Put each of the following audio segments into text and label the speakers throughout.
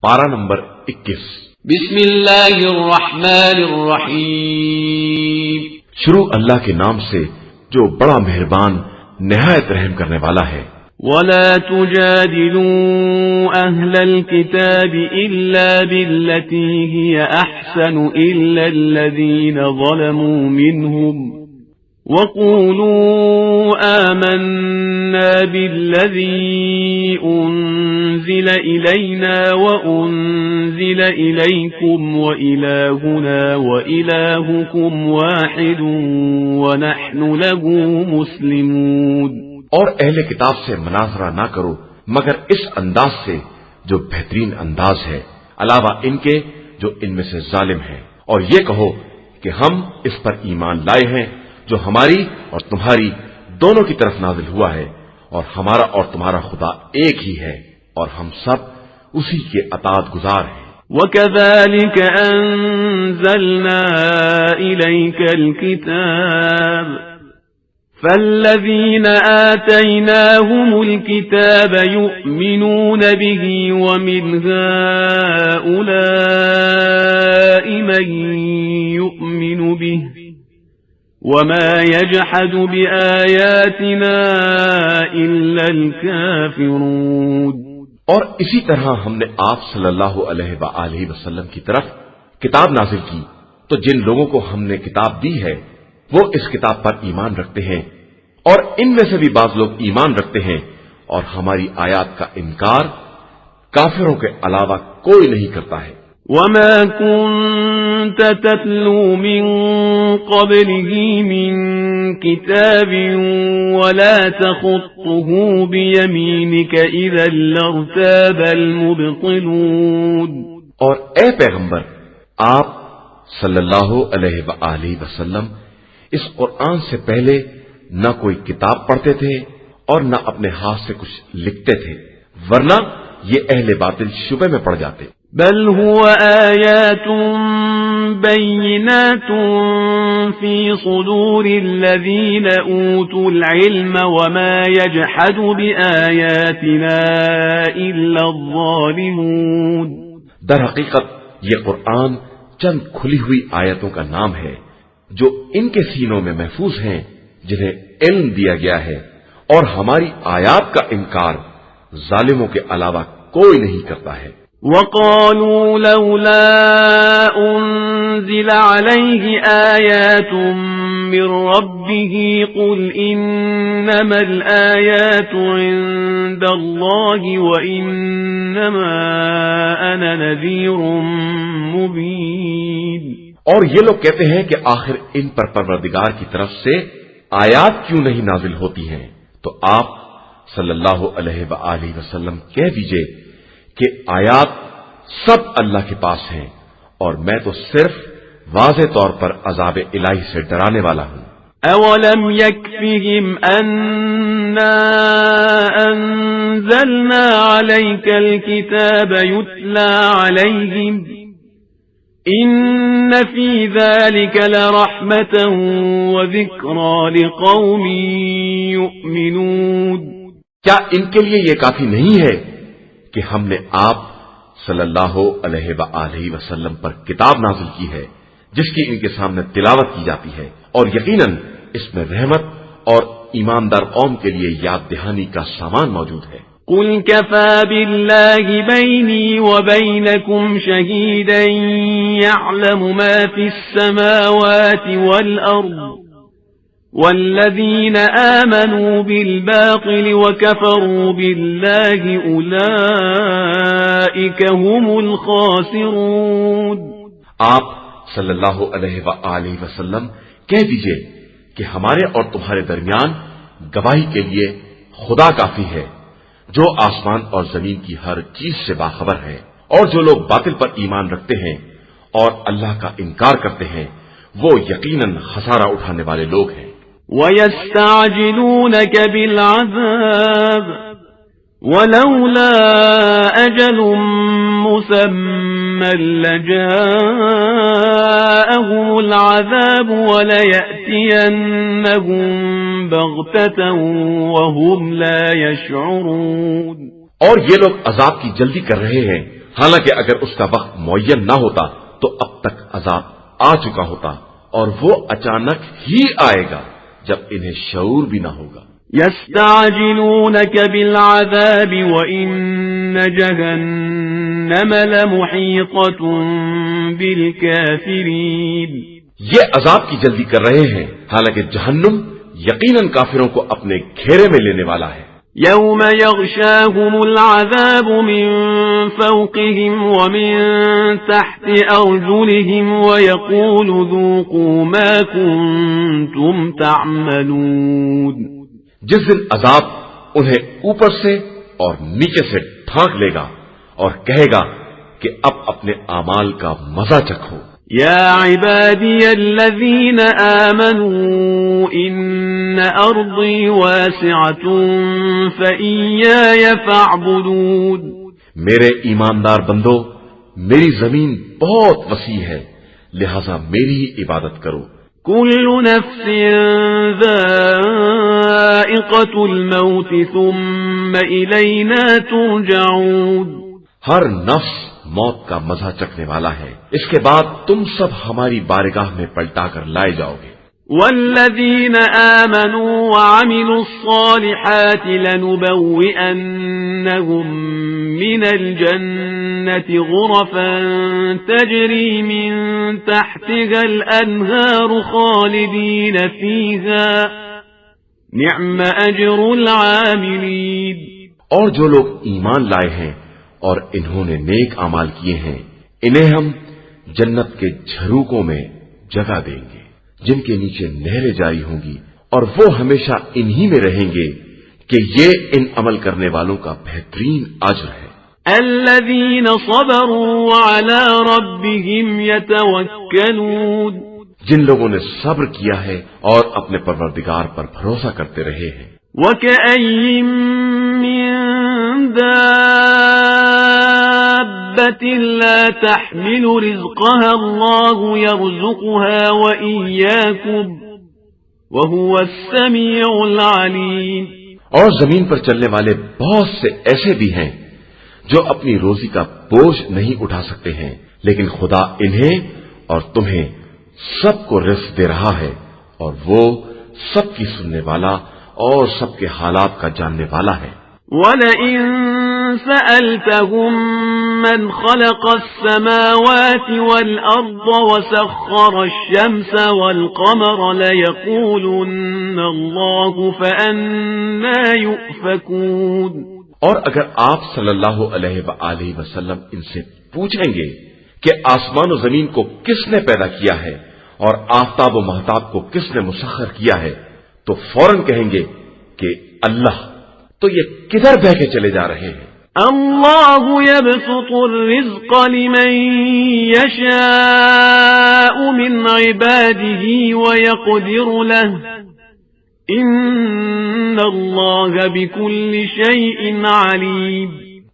Speaker 1: پارہ نمبر 21۔
Speaker 2: بسم اللہ الرحمن الرحیم۔
Speaker 1: شروع اللہ کے نام سے جو بڑا مہربان نہایت رحم کرنے والا ہے۔
Speaker 2: ولا تجادلوا أهل الكتاب إلا بالتي هي أحسن إلا الذين ظلموا منهم وقولوا آمنا بالذي أنزل إلينا وأنزل إليكم وإلهنا وإلهكم واحد ونحن له مسلمون۔
Speaker 1: اور اہل کتاب سے مناظرہ نہ کرو مگر اس انداز سے جو بہترین انداز ہے، علاوہ ان کے جو ان میں سے ظالم ہیں، اور یہ کہو کہ ہم اس پر ایمان لائے ہیں جو ہماری اور تمہاری دونوں کی طرف نازل ہوا ہے، اور ہمارا اور تمہارا خدا ایک ہی ہے، اور ہم سب اسی کے اطاعت گزار ہیں۔
Speaker 2: وَكَذَلِكَ أَنزَلْنَا إِلَيْكَ الْكِتَابَ فَالَّذِينَ آتَيْنَاهُمُ الْكِتَابَ يُؤْمِنُونَ بِهِ وَمِنْ هَؤُلَاءِ مَن يُؤْمِنُ بِهِ وَمَا يَجْحَدُ بِآيَاتِنَا إِلَّا الْكَافِرُونَ۔
Speaker 1: اور اسی طرح ہم نے آپ صلی اللہ علیہ وآلہ وسلم کی طرف کتاب نازل کی، تو جن لوگوں کو ہم نے کتاب دی ہے وہ اس کتاب پر ایمان رکھتے ہیں، اور ان میں سے بھی بعض لوگ ایمان رکھتے ہیں، اور ہماری آیات کا انکار کافروں کے علاوہ کوئی نہیں کرتا ہے۔
Speaker 2: وَمَا كُنْتَ تَتْلُو مِنْ قَبْلِهِ مِنْ كِتَابٍ وَلَا تَخُطُّهُ بِيَمِينِكَ إِذًا لَارْتَابَ الْمُبْطِلُونَ۔
Speaker 1: اور اے پیغمبر، آپ صلی اللہ علیہ وآلہ وسلم اس قرآن سے پہلے نہ کوئی کتاب پڑھتے تھے اور نہ اپنے ہاتھ سے کچھ لکھتے تھے، ورنہ یہ اہل باطل شبہ میں پڑ جاتے۔
Speaker 2: بل هو آیات بینات فی صدور الذین اوتوا العلم وما یجحد بآیاتنا الا الظالمون۔
Speaker 1: در حقیقت یہ قرآن چند کھلی ہوئی آیتوں کا نام ہے جو ان کے سینوں میں محفوظ ہیں جنہیں علم دیا گیا ہے، اور ہماری آیات کا انکار ظالموں کے علاوہ کوئی نہیں کرتا ہے۔
Speaker 2: وَقَالُوا لَوْلَا أُنزِلَ عَلَيْهِ آيَاتٌ مِّن رَّبِّهِ قُلْ إِنَّمَا الْآيَاتُ عِندَ اللَّهِ وَإِنَّمَا أَنَا نَذِيرٌ مُّبِينٌ۔
Speaker 1: اور یہ لوگ کہتے ہیں کہ آخر ان پر پروردگار کی طرف سے آیات کیوں نہیں نازل ہوتی ہیں؟ تو آپ صلی اللہ علیہ وآلہ وسلم کہہ دیجئے کہ آیات سب اللہ کے پاس ہیں، اور میں تو صرف واضح طور پر عذاب الہی سے ڈرانے والا ہوں۔
Speaker 2: اولم يكفهم أنا أنزلنا عليك الكتاب يتلى عليهم إن في ذلك لرحمة وذكرى لقوم يؤمنون۔
Speaker 1: کیا ان کے لیے یہ کافی نہیں ہے کہ ہم نے آپ صلی اللہ علیہ وآلہ وسلم پر کتاب نازل کی ہے جس کی ان کے سامنے تلاوت کی جاتی ہے، اور یقیناً اس میں رحمت اور ایماندار قوم کے لیے یاد دہانی کا سامان موجود ہے۔
Speaker 2: قل كفى بالله بيني وبينكم شهيدا يعلم ما في السماوات والأرض والذين آمنوا بالباطل وكفروا بالله أولئك هم الخاسرون۔
Speaker 1: آپ صلی اللہ علیہ وآلہ وسلم کہہ دیجئے کہ ہمارے اور تمہارے درمیان گواہی کے لیے خدا کافی ہے جو آسمان اور زمین کی ہر چیز سے باخبر ہے، اور جو لوگ باطل پر ایمان رکھتے ہیں اور اللہ کا انکار کرتے ہیں وہ یقیناً خسارہ اٹھانے والے لوگ ہیں۔
Speaker 2: وَيَسْتَعْجِلُونَكَ بِالْعَذَابِ وَلَوْلَا أَجَلٌ مُّسَمًّى لَّجَاءَهُمُ الْعَذَابُ وَلَيَأْتِيَنَّهُم بَغْتَةً وَهُمْ لَا يَشْعُرُونَ۔
Speaker 1: اور یہ لوگ عذاب کی جلدی کر رہے ہیں، حالانکہ اگر اس کا وقت معین نہ ہوتا تو اب تک عذاب آ چکا ہوتا، اور وہ اچانک ہی آئے گا جب انہیں شعور بھی نہ ہوگا۔
Speaker 2: يستعجلونك بالعذاب وإن جهنم لمحيطة بالكافرين۔
Speaker 1: یہ عذاب کی جلدی کر رہے ہیں، حالانکہ جہنم یقیناً کافروں کو اپنے گھیرے میں لینے والا ہے۔
Speaker 2: يوم يغشاهم العذاب من فوقهم ومن تحت أرجلهم ويقول ذوقوا ما كنتم تعملون۔
Speaker 1: جس دن عذاب انہیں اوپر سے اور نیچے سے ڈھانک لے گا اور کہے گا کہ اب اپنے اعمال کا مزہ چکھو۔
Speaker 2: يا عبادي الذين آمنوا إن أرضي واسعة فإياي فاعبدون۔
Speaker 1: میرے ایماندار بندو، میری زمین بہت وسیع ہے، لہذا میری ہی عبادت کرو۔
Speaker 2: كل نفس ذائقة الموت ثم إلينا ترجعون۔
Speaker 1: ہر نفس موت کا مزہ چکھنے والا ہے، اس کے بعد تم سب ہماری بارگاہ میں پلٹا کر لائے جاؤ گے۔
Speaker 2: والذين آمنوا وعملوا الصالحات لنبوئنهم من الجنة غرفا تجري من تحتها الأنهار خالدين فيها نعم أجر العاملين۔
Speaker 1: اور جو لوگ ایمان لائے ہیں اور انہوں نے نیک اعمال کیے ہیں، انہیں ہم جنت کے جھروکوں میں جگہ دیں گے جن کے نیچے نہریں جاری ہوں گی، اور وہ ہمیشہ انہی میں رہیں گے کہ یہ ان عمل کرنے والوں کا بہترین اجر ہے۔
Speaker 2: الذين صبروا وعلى ربهم يتوكلون۔
Speaker 1: جن لوگوں نے صبر کیا ہے اور اپنے پروردگار پر بھروسہ کرتے رہے ہیں۔
Speaker 2: وكأين من دابة لا تحمل رزقها الله يرزقها وإياكم وهو السميع العليم۔
Speaker 1: اور زمین پر چلنے والے بہت سے ایسے بھی ہیں جو اپنی روزی کا بوجھ نہیں اٹھا سکتے ہیں، لیکن خدا انہیں اور تمہیں سب کو رزق دے رہا ہے، اور وہ سب کی سننے والا اور سب کے حالات کا جاننے والا ہے۔
Speaker 2: وَلَئِن سَأَلْتَهُم مَّنْ خَلَقَ السَّمَاوَاتِ وَالْأَرْضَ وَسَخَّرَ الشَّمْسَ وَالْقَمَرَ لَيَقُولُنَّ اللَّهُ فَأَنَّىٰ يُؤْفَكُونَ۔
Speaker 1: اور اگر آپ صلی اللہ علیہ وآلہ وسلم ان سے پوچھیں گے کہ آسمان و زمین کو کس نے پیدا کیا ہے اور آفتاب و مہتاب کو کس نے مسخر کیا ہے، تو فوراً کہیں گے کہ اللہ، تو یہ کدھر بہ کے چلے جا رہے ہیں؟
Speaker 2: اللہ يبسط الرزق لمن يشاء من عباده ويقدر له ان اللہ بكل شيء علیم۔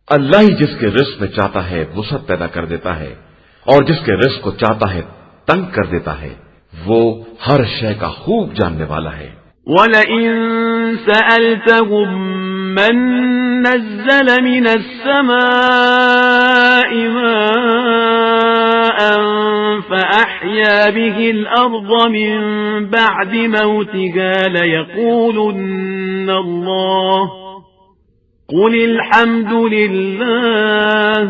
Speaker 1: اللہ ہی جس کے رزق میں چاہتا ہے وسعت پیدا کر دیتا ہے، اور جس کے رزق کو چاہتا ہے تنگ کر دیتا ہے، وہ ہر شے کا خوب جاننے والا ہے۔
Speaker 2: وَلَئِن سَأَلْتَهُم مَّن نَّزَّلَ مِنَ السَّمَاءِ مَاءً فَأَحْيَا بِهِ الْأَرْضَ مِن بَعْدِ مَوْتِهَا لَيَقُولُنَّ اللَّهُ قُلِ الْحَمْدُ لِلَّهِ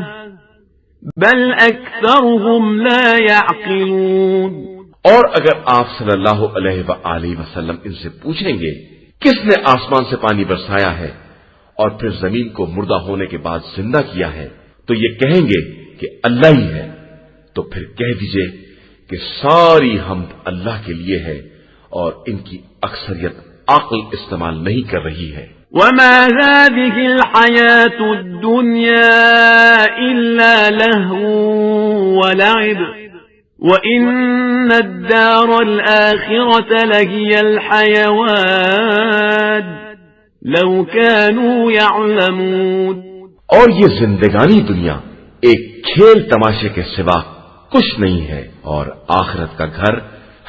Speaker 2: بَلْ أَكْثَرُهُمْ لَا يَعْقِلُونَ۔
Speaker 1: اور اگر آپ صلی اللہ علیہ وآلہ وسلم ان سے پوچھیں گے کس نے آسمان سے پانی برسایا ہے اور پھر زمین کو مردہ ہونے کے بعد زندہ کیا ہے، تو یہ کہیں گے کہ اللہ ہی ہے، تو پھر کہہ دیجئے کہ ساری حمد اللہ کے لیے ہے اور ان کی اکثریت عقل استعمال نہیں کر رہی ہے۔
Speaker 2: وَمَا هَٰذِهِ الْحَيَاةُ الدُّنْيَا إِلَّا لَهْوٌ وَلَعِبٌ وَإِنَّ الدَّارَ الْآخِرَةَ لَهِيَ الْحَيَوَانُ لَوْ كَانُوا يَعْلَمُونَ۔
Speaker 1: اور یہ زندگانی دنیا ایک کھیل تماشے کے سوا کچھ نہیں ہے، اور آخرت کا گھر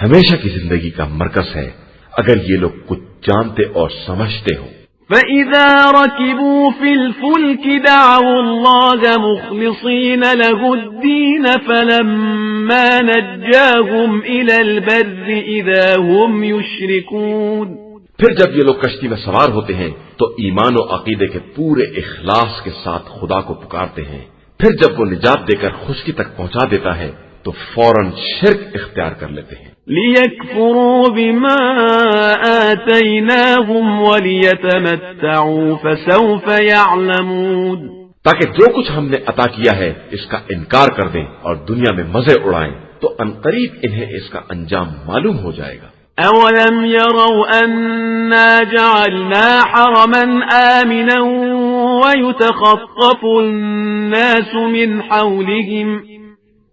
Speaker 1: ہمیشہ کی زندگی کا مرکز ہے، اگر یہ لوگ کچھ جانتے اور سمجھتے ہو۔
Speaker 2: فَإِذَا رَكِبُوا فِي الْفُلْكِ دَعَوُا اللَّهَ مُخْلِصِينَ لَهُ الدِّينَ فَلَمَّا نَجَّاهُمْ إِلَى الْبَرِّ إِذَا هُمْ يُشْرِكُونَ
Speaker 1: پھر جب یہ لوگ کشتی میں سوار ہوتے ہیں تو ایمان و عقیدے کے پورے اخلاص کے ساتھ خدا کو پکارتے ہیں، پھر جب وہ نجات دے کر خشکی تک پہنچا دیتا ہے تو فوراً شرک اختیار کر لیتے ہیں۔
Speaker 2: لِيَكْفُرُوا بِمَا آتَيْنَاهُمْ وَلِيَتَمَتَّعُوا فَسَوْفَ يَعْلَمُونَ
Speaker 1: تاکہ جو کچھ ہم نے عطا کیا ہے اس کا انکار کر دیں اور دنیا میں مزے اڑائیں تو عنقریب انہیں اس کا انجام معلوم ہو جائے گا۔
Speaker 2: أَوَلَمْ يَرَوْا أَنَّا جَعَلْنَا حَرَمًا آمِنًا وَيُتَخَطَّفُ النَّاسُ مِنْ حَوْلِهِمْ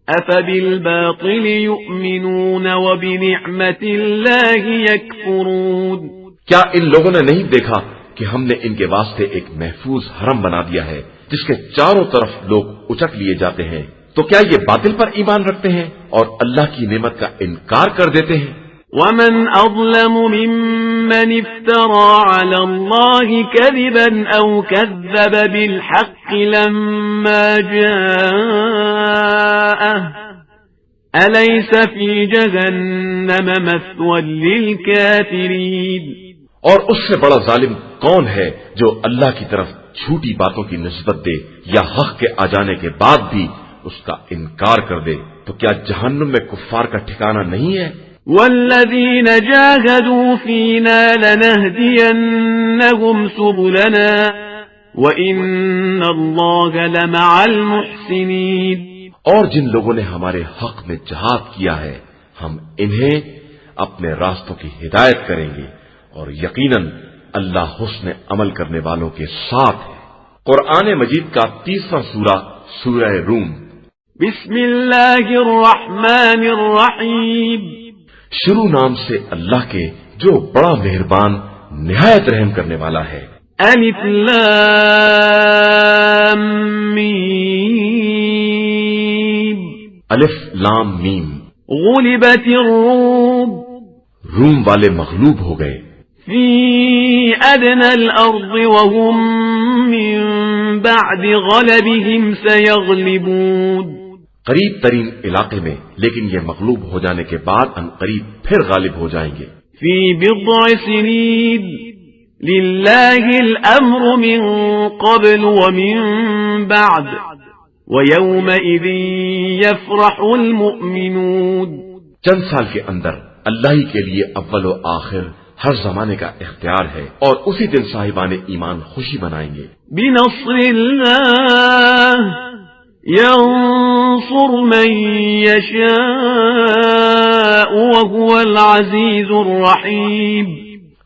Speaker 2: أَفَبِالْبَاطِلِ يُؤْمِنُونَ وَبِنِعْمَةِ اللَّهِ يَكْفُرُونَ
Speaker 1: کیا ان لوگوں نے نہیں دیکھا کہ ہم نے ان کے واسطے ایک محفوظ حرم بنا دیا ہے جس کے چاروں طرف لوگ اچک لیے جاتے ہیں، تو کیا یہ باطل پر ایمان رکھتے ہیں اور اللہ کی نعمت کا انکار کر دیتے ہیں؟
Speaker 2: وَمَنْ أَظْلَمُ مِمَّنِ افْتَرَى عَلَى اللَّهِ كَذِبًا أَوْ كَذَّبَ بِالْحَقِّ لَمَّا جَاءَهُ أَلَيْسَ فِي جَهَنَّمَ مَثْوًى لِلْكَافِرِينَ
Speaker 1: اور اس سے بڑا ظالم کون ہے جو اللہ کی طرف جھوٹی باتوں کی نسبت دے یا حق کے آ جانے کے بعد بھی اس کا انکار کر دے؟ تو کیا جہنم میں کفار کا ٹھکانہ نہیں ہے؟
Speaker 2: وَالَّذِينَ جَاهَدُوا فِينَا لَنَهْدِيَنَّهُمْ سُبُلَنَا وَإِنَّ اللَّهَ لَمَعَ الْمُحْسِنِينَ
Speaker 1: اور جن لوگوں نے ہمارے حق میں جہاد کیا ہے ہم انہیں اپنے راستوں کی ہدایت کریں گے اور یقیناً اللہ حسن عمل کرنے والوں کے ساتھ ہے۔ قرآن مجید کا 30واں سورہ سورہ روم۔
Speaker 2: بسم اللہ الرحمن الرحیم۔
Speaker 1: شروع نام سے اللہ کے جو بڑا مہربان نہایت رحم کرنے والا ہے۔
Speaker 2: الف لام میم۔
Speaker 1: الف لام میم۔
Speaker 2: غلبت الروم۔
Speaker 1: روم والے مغلوب ہو گئے۔
Speaker 2: فی ادنى الارض وهم من بعد غلبهم سيغلبون۔
Speaker 1: قریب ترین علاقے میں، لیکن یہ مغلوب ہو جانے کے بعد ان قریب پھر غالب ہو جائیں گے۔
Speaker 2: فی بضع سنین للہ الامر من قبل ومن بعد ویومئذ یفرح المؤمنون۔
Speaker 1: چند سال کے اندر اللہ ہی کے لیے اول و آخر ہر زمانے کا اختیار ہے اور اسی دن صاحبان ایمان خوشی منائیں گے۔
Speaker 2: بنصر اللہ ينصر من يشاء وهو العزيز الرحيم۔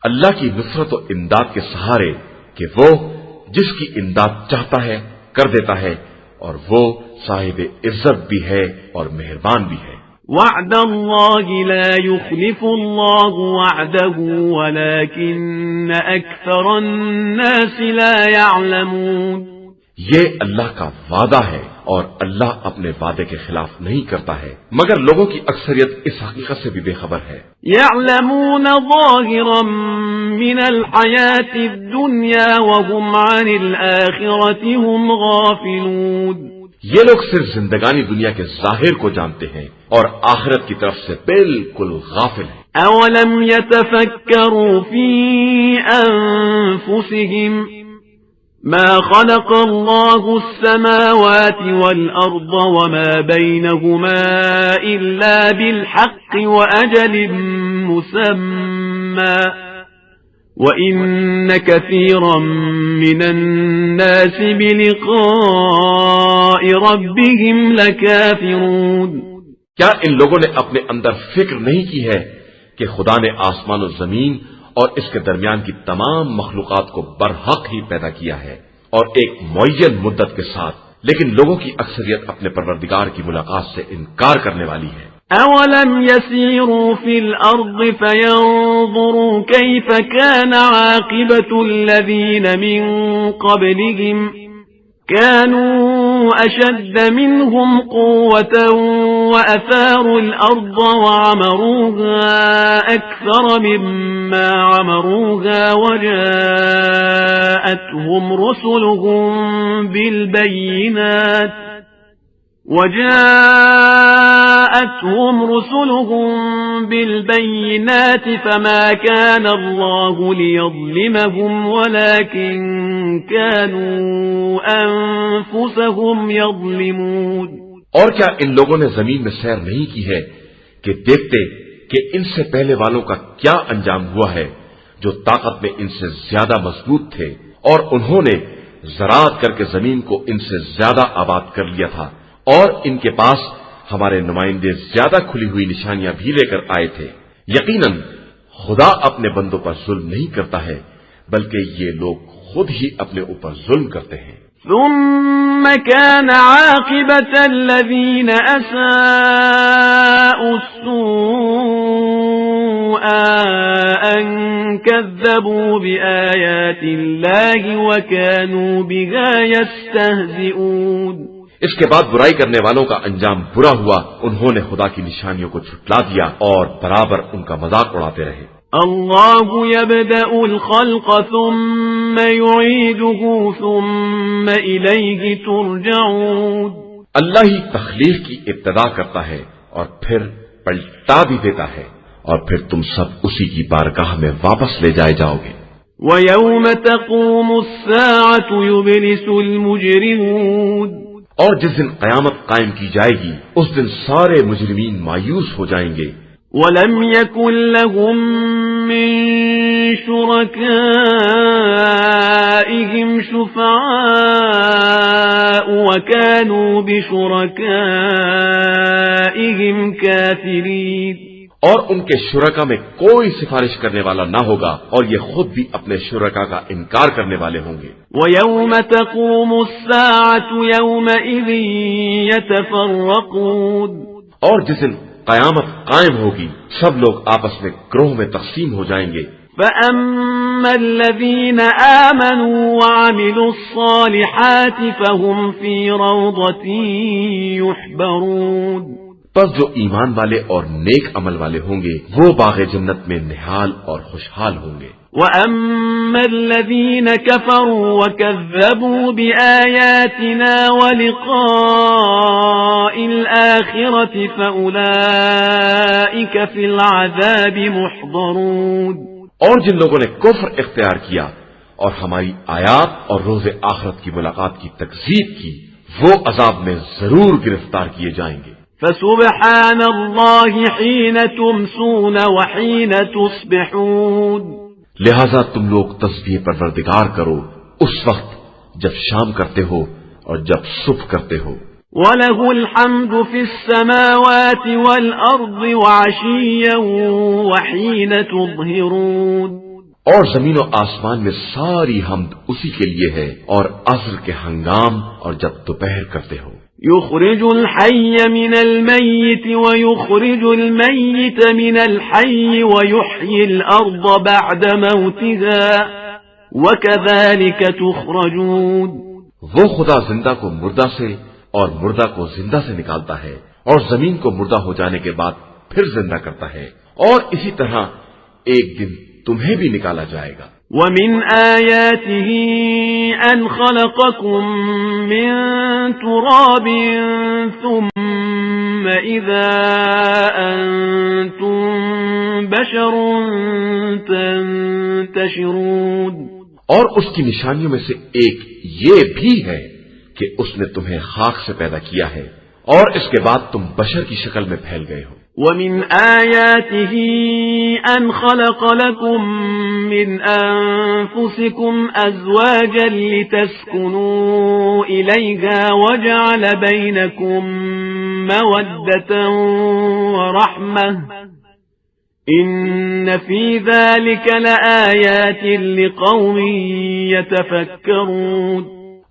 Speaker 1: اللہ کی نصرت و امداد کے سہارے کہ وہ جس کی امداد چاہتا ہے کر دیتا ہے اور وہ صاحب عزت بھی ہے اور مہربان بھی ہے۔
Speaker 2: وعد اللہ لا يخلف اللہ وعده ولكن اکثر الناس لا يعلمون۔
Speaker 1: یہ اللہ کا وعدہ ہے اور اللہ اپنے وعدے کے خلاف نہیں کرتا ہے، مگر لوگوں کی اکثریت اس حقیقت سے بھی بے خبر ہے۔
Speaker 2: يعلمون ظاہرا من الحیاة الدنیا وهم عن الآخرة هم غافلون۔
Speaker 1: یہ لوگ صرف زندگانی دنیا کے ظاہر کو جانتے ہیں اور آخرت کی طرف سے بالکل غافل ہیں۔
Speaker 2: اولم يتفکروا فی انفسهم ما خلق الله السماوات والأرض وما بينهما إلا بالحق وأجل مسمى وإن كثيرا من الناس بلقاء ربهم لكافرون۔
Speaker 1: کیا ان لوگوں نے اپنے اندر فکر نہیں کی ہے کہ خدا نے آسمان و زمین اور اس کے درمیان کی تمام مخلوقات کو برحق ہی پیدا کیا ہے اور ایک معین مدت کے ساتھ، لیکن لوگوں کی اکثریت اپنے پروردگار کی ملاقات سے انکار کرنے والی ہے۔
Speaker 2: اولم يسيروا في الارض فينظروا كيف كان عاقبة الذين من قبلهم كانوا اشد منهم قوة وأثاروا الأرض وعمروها أكثر مما عمروها وجاءتهم رسلهم بالبينات فما كان الله ليظلمهم ولكن كانوا أنفسهم يظلمون.
Speaker 1: اور کیا ان لوگوں نے زمین میں سیر نہیں کی ہے کہ دیکھتے کہ ان سے پہلے والوں کا کیا انجام ہوا ہے جو طاقت میں ان سے زیادہ مضبوط تھے اور انہوں نے زراعت کر کے زمین کو ان سے زیادہ آباد کر لیا تھا اور ان کے پاس ہمارے نمائندے زیادہ کھلی ہوئی نشانیاں بھی لے کر آئے تھے. یقیناً خدا اپنے بندوں پر ظلم نہیں کرتا ہے بلکہ یہ لوگ خود ہی اپنے اوپر ظلم کرتے ہیں.
Speaker 2: ثم كان عاقبة الذين أساءوا السوء أن كذبوا بآيات الله وكانوا بها يستهزئون.
Speaker 1: اس کے بعد برائی کرنے والوں کا انجام برا ہوا، انہوں نے خدا کی نشانیوں کو جھٹلا دیا اور برابر ان کا مذاق اڑاتے رہے.
Speaker 2: اللہ يبدأ الخلق ثم يعيده ثم إليه ترجعون.
Speaker 1: اللہ ہی تخلیق کی ابتدا کرتا ہے اور پھر پلٹا بھی دیتا ہے اور پھر تم سب اسی کی بارگاہ میں واپس لے جائے جاؤ گے.
Speaker 2: وَيَوْمَ تَقُومُ السَّاعَةُ يُبْلِسُ الْمُجْرِمُونَ.
Speaker 1: اور جس دن قیامت قائم کی جائے گی اس دن سارے مجرمین مایوس ہو جائیں گے.
Speaker 2: وَلَمْ يَكُنْ لَهُم مِّن شُرَكَائِهِمْ شُفَعَاءُ وَكَانُوا بِشُرَكَائِهِمْ كَافِرِينَ.
Speaker 1: اور ان کے شرکا میں کوئی سفارش کرنے والا نہ ہوگا اور یہ خود بھی اپنے شرکا کا انکار کرنے والے ہوں گے.
Speaker 2: وَيَوْمَ تَقُومُ السَّاعَةُ يَوْمَئِذٍ يَتَفَرَّقُونَ.
Speaker 1: اور جس دن قیامت قائم ہوگی سب لوگ آپس میں گروہ میں تقسیم ہو جائیں گے.
Speaker 2: فَأَمَّا الَّذِينَ آمَنُوا وَعَمِلُوا الصَّالِحَاتِ فَهُمْ فِي رَوْضَةٍ يُحْبَرُونَ.
Speaker 1: پس جو ایمان والے اور نیک عمل والے ہوں گے وہ باغ جنت میں نہال اور خوشحال ہوں گے.
Speaker 2: وَأَمَّا الَّذِينَ كَفَرُوا وَكَذَّبُوا بِآيَاتِنَا وَلِقَاءِ الْآخِرَةِ فَأُولَئِكَ فِي الْعَذَابِ مُحْضَرُونَ.
Speaker 1: اور جن لوگوں نے کفر اختیار کیا اور ہماری آیات اور روز آخرت کی ملاقات کی تکذیب کی وہ عذاب میں ضرور گرفتار کیے جائیں گے.
Speaker 2: فَسُبْحَانَ اللَّهِ حِينَ تُمْسُونَ وَحِينَ تُصْبِحُونَ.
Speaker 1: لہذا تم لوگ تسبیح پروردگار کرو اس وقت جب شام کرتے ہو اور جب صبح کرتے ہو.
Speaker 2: وَلَهُ الْحَمْدُ فِي السَّمَاوَاتِ وَالْأَرْضِ وَعَشِيًّا وَحِينَ تُظْهِرُونَ.
Speaker 1: اور زمین و آسمان میں ساری حمد اسی کے لیے ہے اور عصر کے ہنگام اور جب دوپہر کرتے ہو.
Speaker 2: يخرج الحي من الميت ويخرج الميت من الحي ويحيي الأرض بعد موتها وكذلك تخرجون.
Speaker 1: وہ خدا زندہ کو مردہ سے اور مردہ کو زندہ سے نکالتا ہے اور زمین کو مردہ ہو جانے کے بعد پھر زندہ کرتا ہے اور اسی طرح ایک دن تمہیں بھی نکالا جائے گا.
Speaker 2: وَمِنْ آيَاتِهِ أَنْ خَلَقَكُم مِّن تُرَابٍ ثُمَّ إِذَا أَنْتُمْ بَشَرٌ تَنْتَشِرُونَ.
Speaker 1: اور اس کی نشانیوں میں سے ایک یہ بھی ہے کہ اس نے تمہیں خاک سے پیدا کیا ہے اور اس کے بعد تم بشر کی شکل میں پھیل گئے ہو.
Speaker 2: وَمِنْ آيَاتِهِ أَنْ خَلَقَ لَكُم مِّنْ أَنفُسِكُمْ أَزْوَاجًا لِتَسْكُنُوا إِلَيْهَا وَجَعَلَ بَيْنَكُم مَّوَدَّةً وَرَحْمَةً إِنَّ فِي ذَلِكَ لَآيَاتٍ لِقَوْمٍ يَتَفَكَّرُونَ.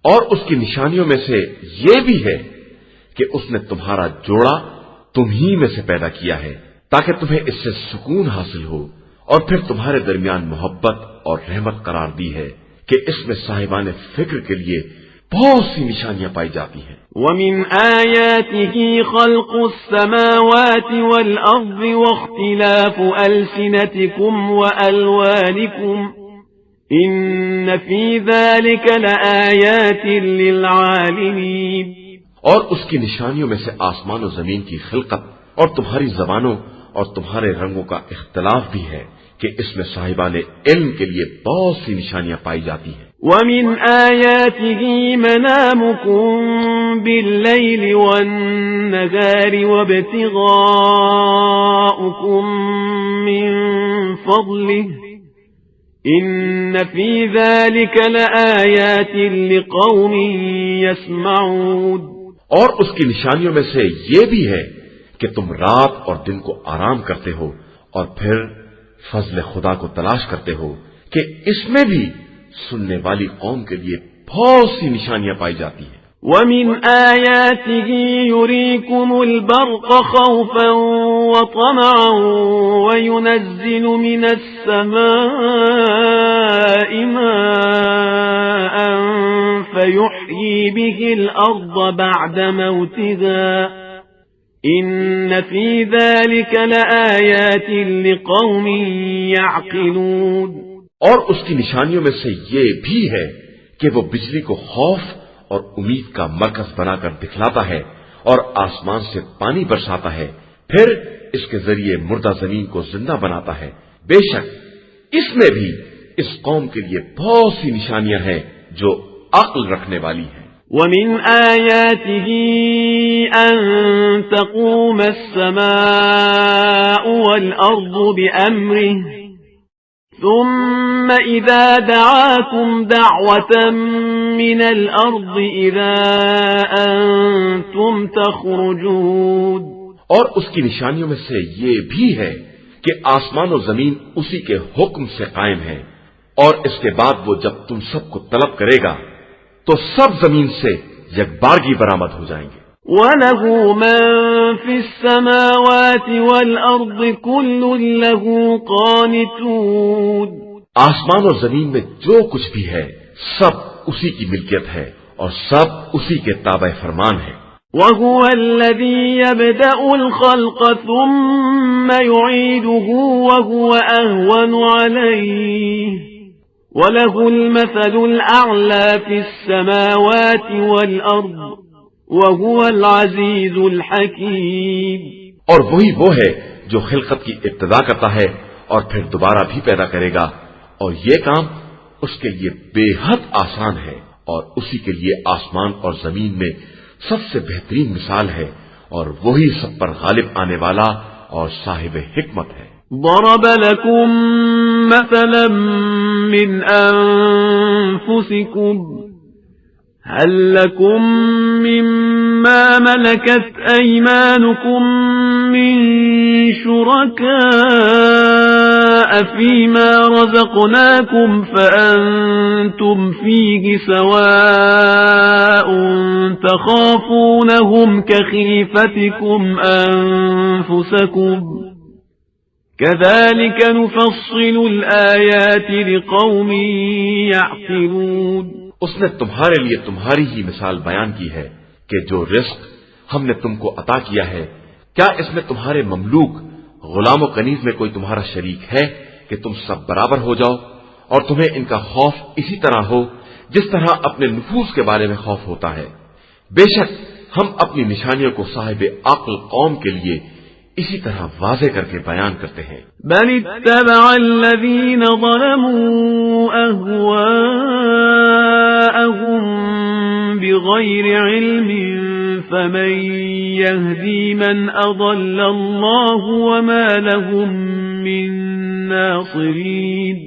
Speaker 1: اور اس کی نشانیوں میں سے یہ بھی ہے کہ اس نے تمہارا جوڑا تم ہی میں سے پیدا کیا ہے تاکہ تمہیں اس سے سکون حاصل ہو اور پھر تمہارے درمیان محبت اور رحمت قرار دی ہے کہ اس میں صاحبان فکر کے لیے بہت سی نشانیاں پائی جاتی ہیں۔
Speaker 2: وَمِنْ آيَاتِهِ خَلْقُ السَّمَاوَاتِ وَالْأَرْضِ وَاخْتِلَافُ أَلْسِنَتِكُمْ وَأَلْوَانِكُمْ إِنَّ فِي ذَلِكَ لَآيَاتٍ لِلْعَالِمِينَ۔
Speaker 1: اور اس کی نشانیوں میں سے آسمان و زمین کی خلقت اور تمہاری زبانوں اور تمہارے رنگوں کا اختلاف بھی ہے کہ اس میں صاحبان علم کے لیے بہت سی نشانیاں پائی جاتی ہیں۔
Speaker 2: وَمِنْ آيَاتِهِ مَنَامُكُمْ بِاللَّيْلِ وَالنَّهَارِ وَابْتِغَاؤُكُمْ مِنْ فَضْلِهِ إِنَّ فِي ذَلِكَ لَآيَاتٍ لِقَوْمٍ يَسْمَعُونَ۔
Speaker 1: اور اس کی نشانیوں میں سے یہ بھی ہے کہ تم رات اور دن کو آرام کرتے ہو اور پھر فضل خدا کو تلاش کرتے ہو کہ اس میں بھی سننے والی قوم کے لیے بہت سی نشانیاں پائی جاتی ہیں۔
Speaker 2: وَمِنْ آيَاتِهِ يُرِيكُمُ الْبَرْقَ خَوْفًا وَطَمَعًا وَيُنَزِّلُ مِنَ السَّمَاءِ مَاءً فَيُحْيِي بِهِ الْأَرْضَ بَعْدَ مَوْتِهَا إِنَّ فِي ذَلِكَ لَآيَاتٍ لِقَوْمٍ يَعْقِلُونَ۔
Speaker 1: اور اس کی نشانیوں میں سے یہ بھی ہے کہ وہ بجلی کو خوف اور امید کا مرکز بنا کر دکھلاتا ہے اور آسمان سے پانی برساتا ہے، پھر اس کے ذریعے مردہ زمین کو زندہ بناتا ہے۔ بے شک اس میں بھی اس قوم کے لیے بہت سی نشانیاں ہیں جو عقل رکھنے والی ہیں۔
Speaker 2: وَمِنْ آيَاتِهِ أَن تَقُومَ السَّمَاءُ وَالْأَرْضُ بِأَمْرِهِ ثُمَّ إِذَا دَعَاكُمْ دَعْوَةً مِّنَ الْأَرْضِ إِذَا أَنْتُمْ تَخْرُجُونَ۔
Speaker 1: اور اس کی نشانیوں میں سے یہ بھی ہے کہ آسمان و زمین اسی کے حکم سے قائم ہے، اور اس کے بعد وہ جب تم سب کو طلب کرے گا تو سب زمین سے یکبارگی برآمد ہو جائیں گے۔
Speaker 2: وَلَهُ مَن فِي السَّمَاوَاتِ وَالْأَرْضِ كُلٌّ لَهُ قَانِتُونَ۔
Speaker 1: آسمان اور زمین میں جو کچھ بھی ہے سب اسی کی ملکیت ہے اور سب اسی کے تابع فرمان ہے۔
Speaker 2: وَهُوَ الَّذِي يَبْدَأُ الْخَلْقَ ثُمَّ يُعِيدُهُ وَهُوَ أَهْوَنُ عَلَيْهِ وَلَهُ الْمَثَلُ الْأَعْلَى فِي السَّمَاوَاتِ وَالْأَرْضِ وَهُوَ الْعَزِيزُ الْحَكِيمُ۔
Speaker 1: اور وہی وہ ہے جو خلقت کی ابتدا کرتا ہے اور پھر دوبارہ بھی پیدا کرے گا، اور یہ کام اس کے لیے بے حد آسان ہے، اور اسی کے لیے آسمان اور زمین میں سب سے بہترین مثال ہے، اور وہی سب پر غالب آنے والا اور صاحب حکمت ہے۔
Speaker 2: ضرب لكم مثلا من أنفسكم هل لكم مما ملكت أيمانكم من شركاء فيما رزقناكم فأنتم فيه سواء تخافونهم كخيفتكم أنفسكم كذلك نفصل الآيات لقوم يعقلون۔
Speaker 1: اس نے تمہارے لیے تمہاری ہی مثال بیان کی ہے کہ جو رزق ہم نے تم کو عطا کیا ہے، کیا اس میں تمہارے مملوک غلام و کنیز میں کوئی تمہارا شریک ہے کہ تم سب برابر ہو جاؤ اور تمہیں ان کا خوف اسی طرح ہو جس طرح اپنے نفوس کے بارے میں خوف ہوتا ہے؟ بے شک ہم اپنی نشانیوں کو صاحب عقل قوم کے لیے اسی طرح واضح کر کے بیان کرتے ہیں۔
Speaker 2: بل اتبع الذین ظلموا اهواءهم بغیر علم فمن يهدی من اضل اللہ وما لهم من ناصرین۔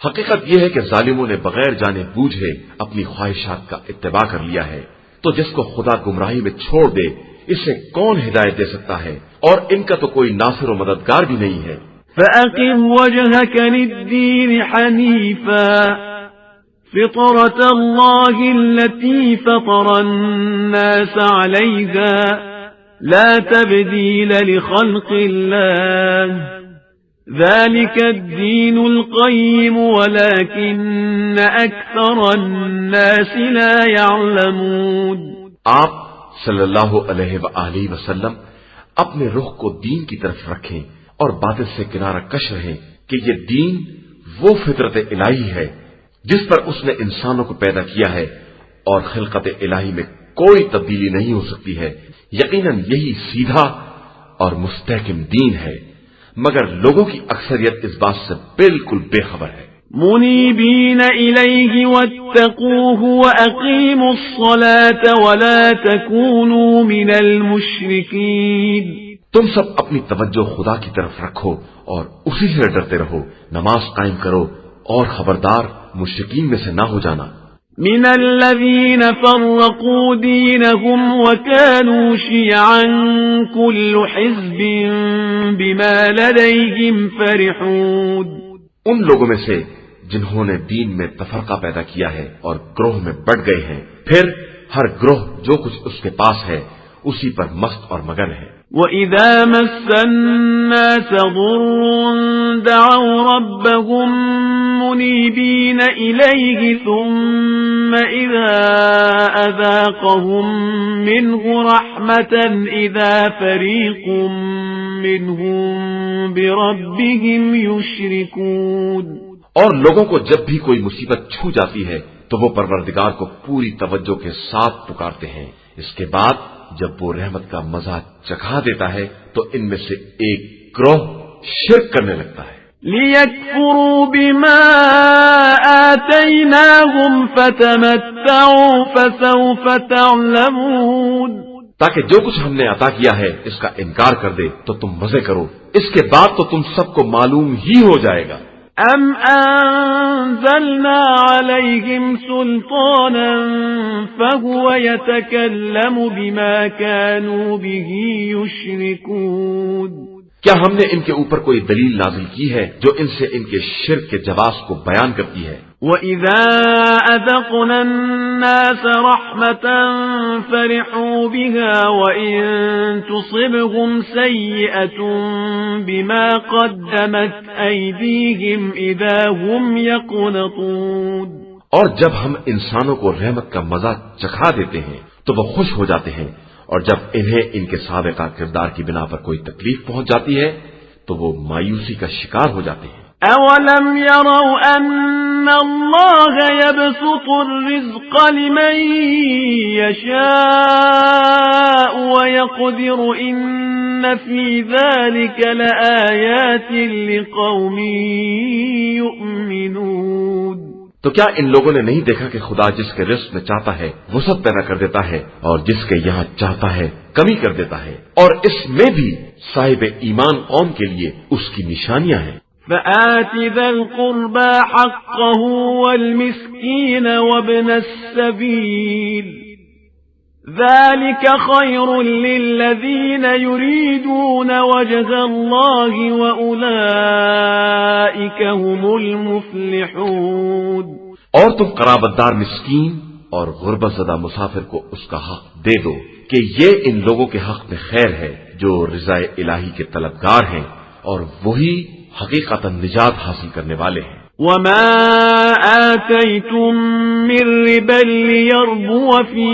Speaker 1: حقیقت یہ ہے کہ ظالموں نے بغیر جانے بوجھے اپنی خواہشات کا اتباع کر لیا ہے، تو جس کو خدا گمراہی میں چھوڑ دے اسے کون ہدایت دے سکتا ہے، اور ان کا تو کوئی ناصر و مددگار بھی نہیں ہے۔
Speaker 2: فَأَقِمْ وَجْهَكَ لِلدِّينِ حَنِيفًا فِطْرَةَ اللَّهِ الَّتِي فَطَرَ النَّاسَ عَلَيْهَا لَا تَبْدِيلَ لِخَلْقِ اللَّهِ ذلك الدين القيم ولكن أكثر الناس لا يعلمون۔
Speaker 1: آپ صلی اللہ علیہ وآلہ وسلم اپنے رخ کو دین کی طرف رکھیں اور باطل سے کنارہ کش رہیں کہ یہ دین وہ فطرت الہی ہے جس پر اس نے انسانوں کو پیدا کیا ہے اور خلقت الہی میں کوئی تبدیلی نہیں ہو سکتی ہے۔ یقیناً یہی سیدھا اور مستحکم دین ہے، مگر لوگوں کی اکثریت اس بات سے بالکل بے خبر ہے۔
Speaker 2: منیبین الیہ واتقوہ واقیموا الصلاة ولا تکونوا من المشرکین۔
Speaker 1: تم سب اپنی توجہ خدا کی طرف رکھو اور اسی سے ڈرتے رہو، نماز قائم کرو اور خبردار مشرکین میں سے نہ ہو جانا۔
Speaker 2: من الذين فرقوا دينهم وكانوا شيعا كل حزب بما لديهم فرحون۔
Speaker 1: ان لوگوں میں سے جنہوں نے دین میں تفرقہ پیدا کیا ہے اور گروہ میں بٹ گئے ہیں، پھر ہر گروہ جو کچھ اس کے پاس ہے اسی پر مست اور مگن ہے۔
Speaker 2: وَإِذَا مَسَّ النَّاسَ ضُرٌّ دَعَوْا رَبَّهُم مُنِيبِينَ إِلَيْهِ ثُمَّ إِذَا أَذَاقَهُم مِّنْهُ رَحْمَةً إِذَا فَرِيقٌ مِّنْهُم بِرَبِّهِمْ يُشْرِكُونَ۔
Speaker 1: اور لوگوں کو جب بھی کوئی مصیبت چھو جاتی ہے تو وہ پروردگار کو پوری توجہ کے ساتھ پکارتے ہیں، اس کے بعد جب وہ رحمت کا مزہ چکھا دیتا ہے تو ان میں سے ایک گروہ شرک کرنے لگتا ہے۔
Speaker 2: لِيَكْفُرُوا بِمَا آتَيْنَاهُمْ فَتَمَتَّعُوا فَسَوْفَ تَعْلَمُونَ۔
Speaker 1: تاکہ جو کچھ ہم نے عطا کیا ہے اس کا انکار کر دے تو تم مزے کرو، اس کے بعد تو تم سب کو معلوم ہی ہو جائے گا۔
Speaker 2: أَمْ أَنزَلْنَا عَلَيْهِمْ سُلْطَانًا فَهُوَ يَتَكَلَّمُ بِمَا كَانُوا بِهِ يُشْرِكُونَ۔
Speaker 1: کیا ہم نے ان کے اوپر کوئی دلیل نازل کی ہے جو ان سے ان کے شرک کے جواز کو بیان کرتی ہے؟
Speaker 2: وَإِذَا أَذَقْنَا النَّاسَ رَحْمَةً فَرِحُوا بِهَا وَإِن تُصِبْهُمْ سَيِّئَةٌ بِمَا قَدَّمَتْ أَيْدِيهِمْ إِذَا هُمْ يَقْنَطُونَ۔
Speaker 1: اور جب ہم انسانوں کو رحمت کا مزہ چکھا دیتے ہیں تو وہ خوش ہو جاتے ہیں، اور جب انہیں ان کے سابقہ کردار کی بنا پر کوئی تکلیف پہنچ جاتی ہے تو وہ مایوسی کا شکار ہو جاتے ہیں۔
Speaker 2: أَوَلَمْ يَرَوْا أَنَّ اللَّهَ يَبْسُطُ الرِّزْقَ لِمَن يَشَاءُ وَيَقْدِرُ إِنَّ فِي ذَلِكَ لَآيَاتٍ لِقَوْمٍ يُؤْمِنُونَ۔
Speaker 1: تو کیا ان لوگوں نے نہیں دیکھا کہ خدا جس کے رزق میں چاہتا ہے وسعت پیدا کر دیتا ہے اور جس کے یہاں چاہتا ہے کمی کر دیتا ہے، اور اس میں بھی صاحب ایمان قوم کے لیے اس کی نشانیاں ہیں۔
Speaker 2: فآت ذا القربى حقه والمسكين وابن السبيل ذلك خير للذين يريدون وجه الله وأولئك هم المفلحون۔
Speaker 1: اور تم قرابتدار مسکین اور غربت زدہ مسافر کو اس کا حق دے دو کہ یہ ان لوگوں کے حق میں خیر ہے جو رضا الہی کے طلبگار ہیں اور وہی حقیقتا نجات حاصل کرنے والے ہیں۔
Speaker 2: وَمَا آتَيْتُم مِّن رِّبًا لِّيَرْبُوَ فِي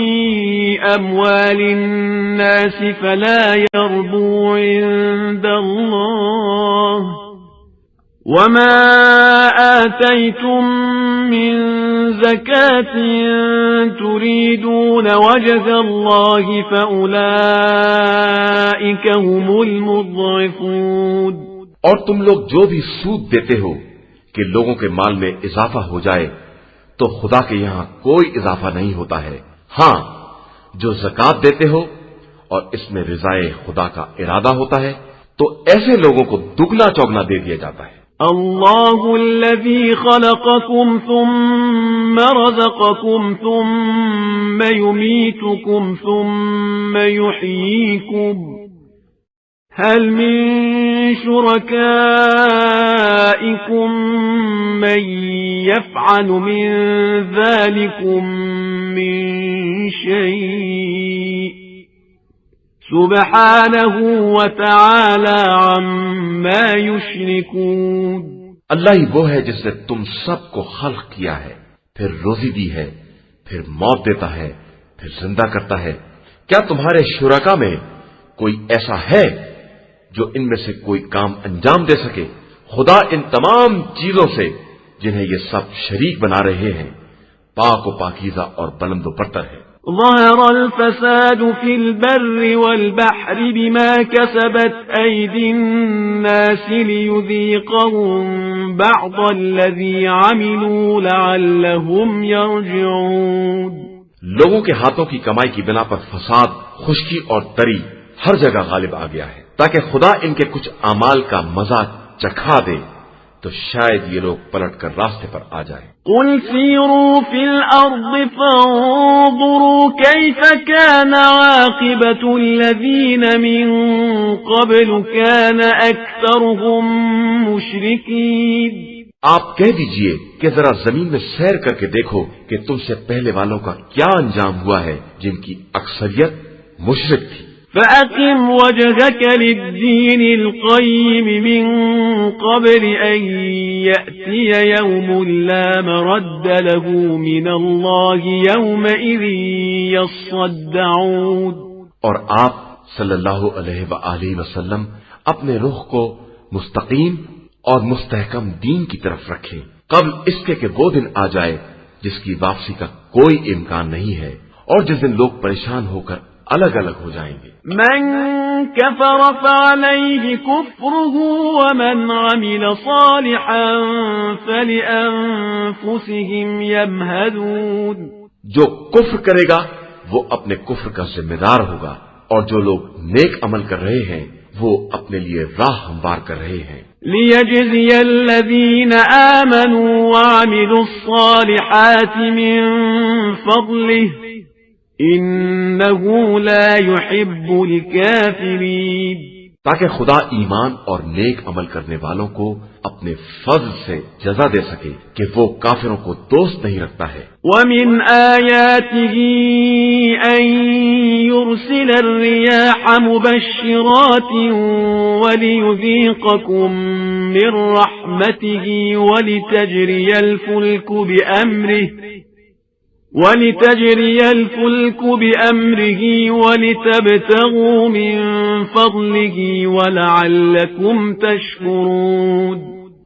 Speaker 2: أَمْوَالِ النَّاسِ فَلَا يَرْبُو عِندَ اللَّهِ وَمَا آتَيْتُم مِّن زَكَاةٍ تُرِيدُونَ وَجْهَ اللَّهِ فَأُولَئِكَ هُمُ الْمُضْعِفُونَ۔
Speaker 1: اور تم لوگ جو بھی سود دیتے ہو کہ لوگوں کے مال میں اضافہ ہو جائے تو خدا کے یہاں کوئی اضافہ نہیں ہوتا ہے، ہاں جو زکوٰۃ دیتے ہو اور اس میں رضائے خدا کا ارادہ ہوتا ہے تو ایسے لوگوں کو دگنا چوگنا دے دیا جاتا ہے۔
Speaker 2: اللہ الذی خلقکم ثم رزقکم ثم یمیتکم ثم یحییکم هل من شركائكم من يفعل من ذلكم من شيء سبحانه وتعالى عما يشركون۔
Speaker 1: اللہ ہی وہ ہے جس نے تم سب کو خلق کیا ہے، پھر روزی دی ہے، پھر موت دیتا ہے، پھر زندہ کرتا ہے۔ کیا تمہارے شرکا میں کوئی ایسا ہے جو ان میں سے کوئی کام انجام دے سکے؟ خدا ان تمام چیزوں سے جنہیں یہ سب شریک بنا رہے ہیں پاک و پاکیزہ اور بلند و برتر ہے۔
Speaker 2: ظهر الفساد في البر والبحر بما كسبت أيدي الناس ليذيقهم بعض الذي عملوا لعلهم يرجعون۔
Speaker 1: لوگوں کے ہاتھوں کی کمائی کی بنا پر فساد، خشکی اور تری ہر جگہ غالب آ گیا ہے تاکہ خدا ان کے کچھ اعمال کا مزہ چکھا دے تو شاید یہ لوگ پلٹ کر راستے پر آ جائیں۔
Speaker 2: قل سیروا فی الارض فانظروا کیف کان عاقبۃ الذین من قبل کان اکثرهم مشرکین۔
Speaker 1: آپ کہہ دیجئے کہ ذرا زمین میں سیر کر کے دیکھو کہ تم سے پہلے والوں کا کیا انجام ہوا ہے جن کی اکثریت مشرک تھی۔
Speaker 2: فَأَقِمْ وَجْهَكَ لِلدِّينِ الْقَيِّمِ مِنْ قَبْلِ أَنْ يَأْتِيَ يَوْمٌ لَا مَرَدَّ لَهُ مِنَ اللَّهِ يَوْمَئِذٍ يَصَّدَّعُونَ۔
Speaker 1: اور آپ صلی اللہ علیہ وآلہ وسلم اپنے رخ کو مستقیم اور مستحکم دین کی طرف رکھیں قبل اس کے کہ وہ دن آ جائے جس کی واپسی کا کوئی امکان نہیں ہے اور جس دن لوگ پریشان ہو کر الگ الگ ہو جائیں گے۔
Speaker 2: من كفر فعليه كفره ومن عمل صالحا فلأنفسهم يمهدون۔
Speaker 1: جو کفر کرے گا وہ اپنے کفر کا ذمہ دار ہوگا اور جو لوگ نیک عمل کر رہے ہیں وہ اپنے لیے راہ ہموار کر رہے ہیں۔
Speaker 2: ليجزي الذين آمنوا وعملوا الصالحات من فضله إنه لا يحب الكافرين۔
Speaker 1: تاکہ خدا ایمان اور نیک عمل کرنے والوں کو اپنے فضل سے جزا دے سکے کہ وہ کافروں کو دوست نہیں رکھتا ہے۔
Speaker 2: وَمِنْ آيَاتِهِ أَن يُرْسِلَ الرِّيَاحَ مُبَشِّرَاتٍ وَلِيُذِيقَكُم مِّن رَّحْمَتِهِ وَلِتَجْرِيَ الْفُلْكُ بِأَمْرِهِ وَلِتَبْتَغُوا مِن فَضْلِهِ وَلَعَلَّكُمْ تَشْكُرُونَ۔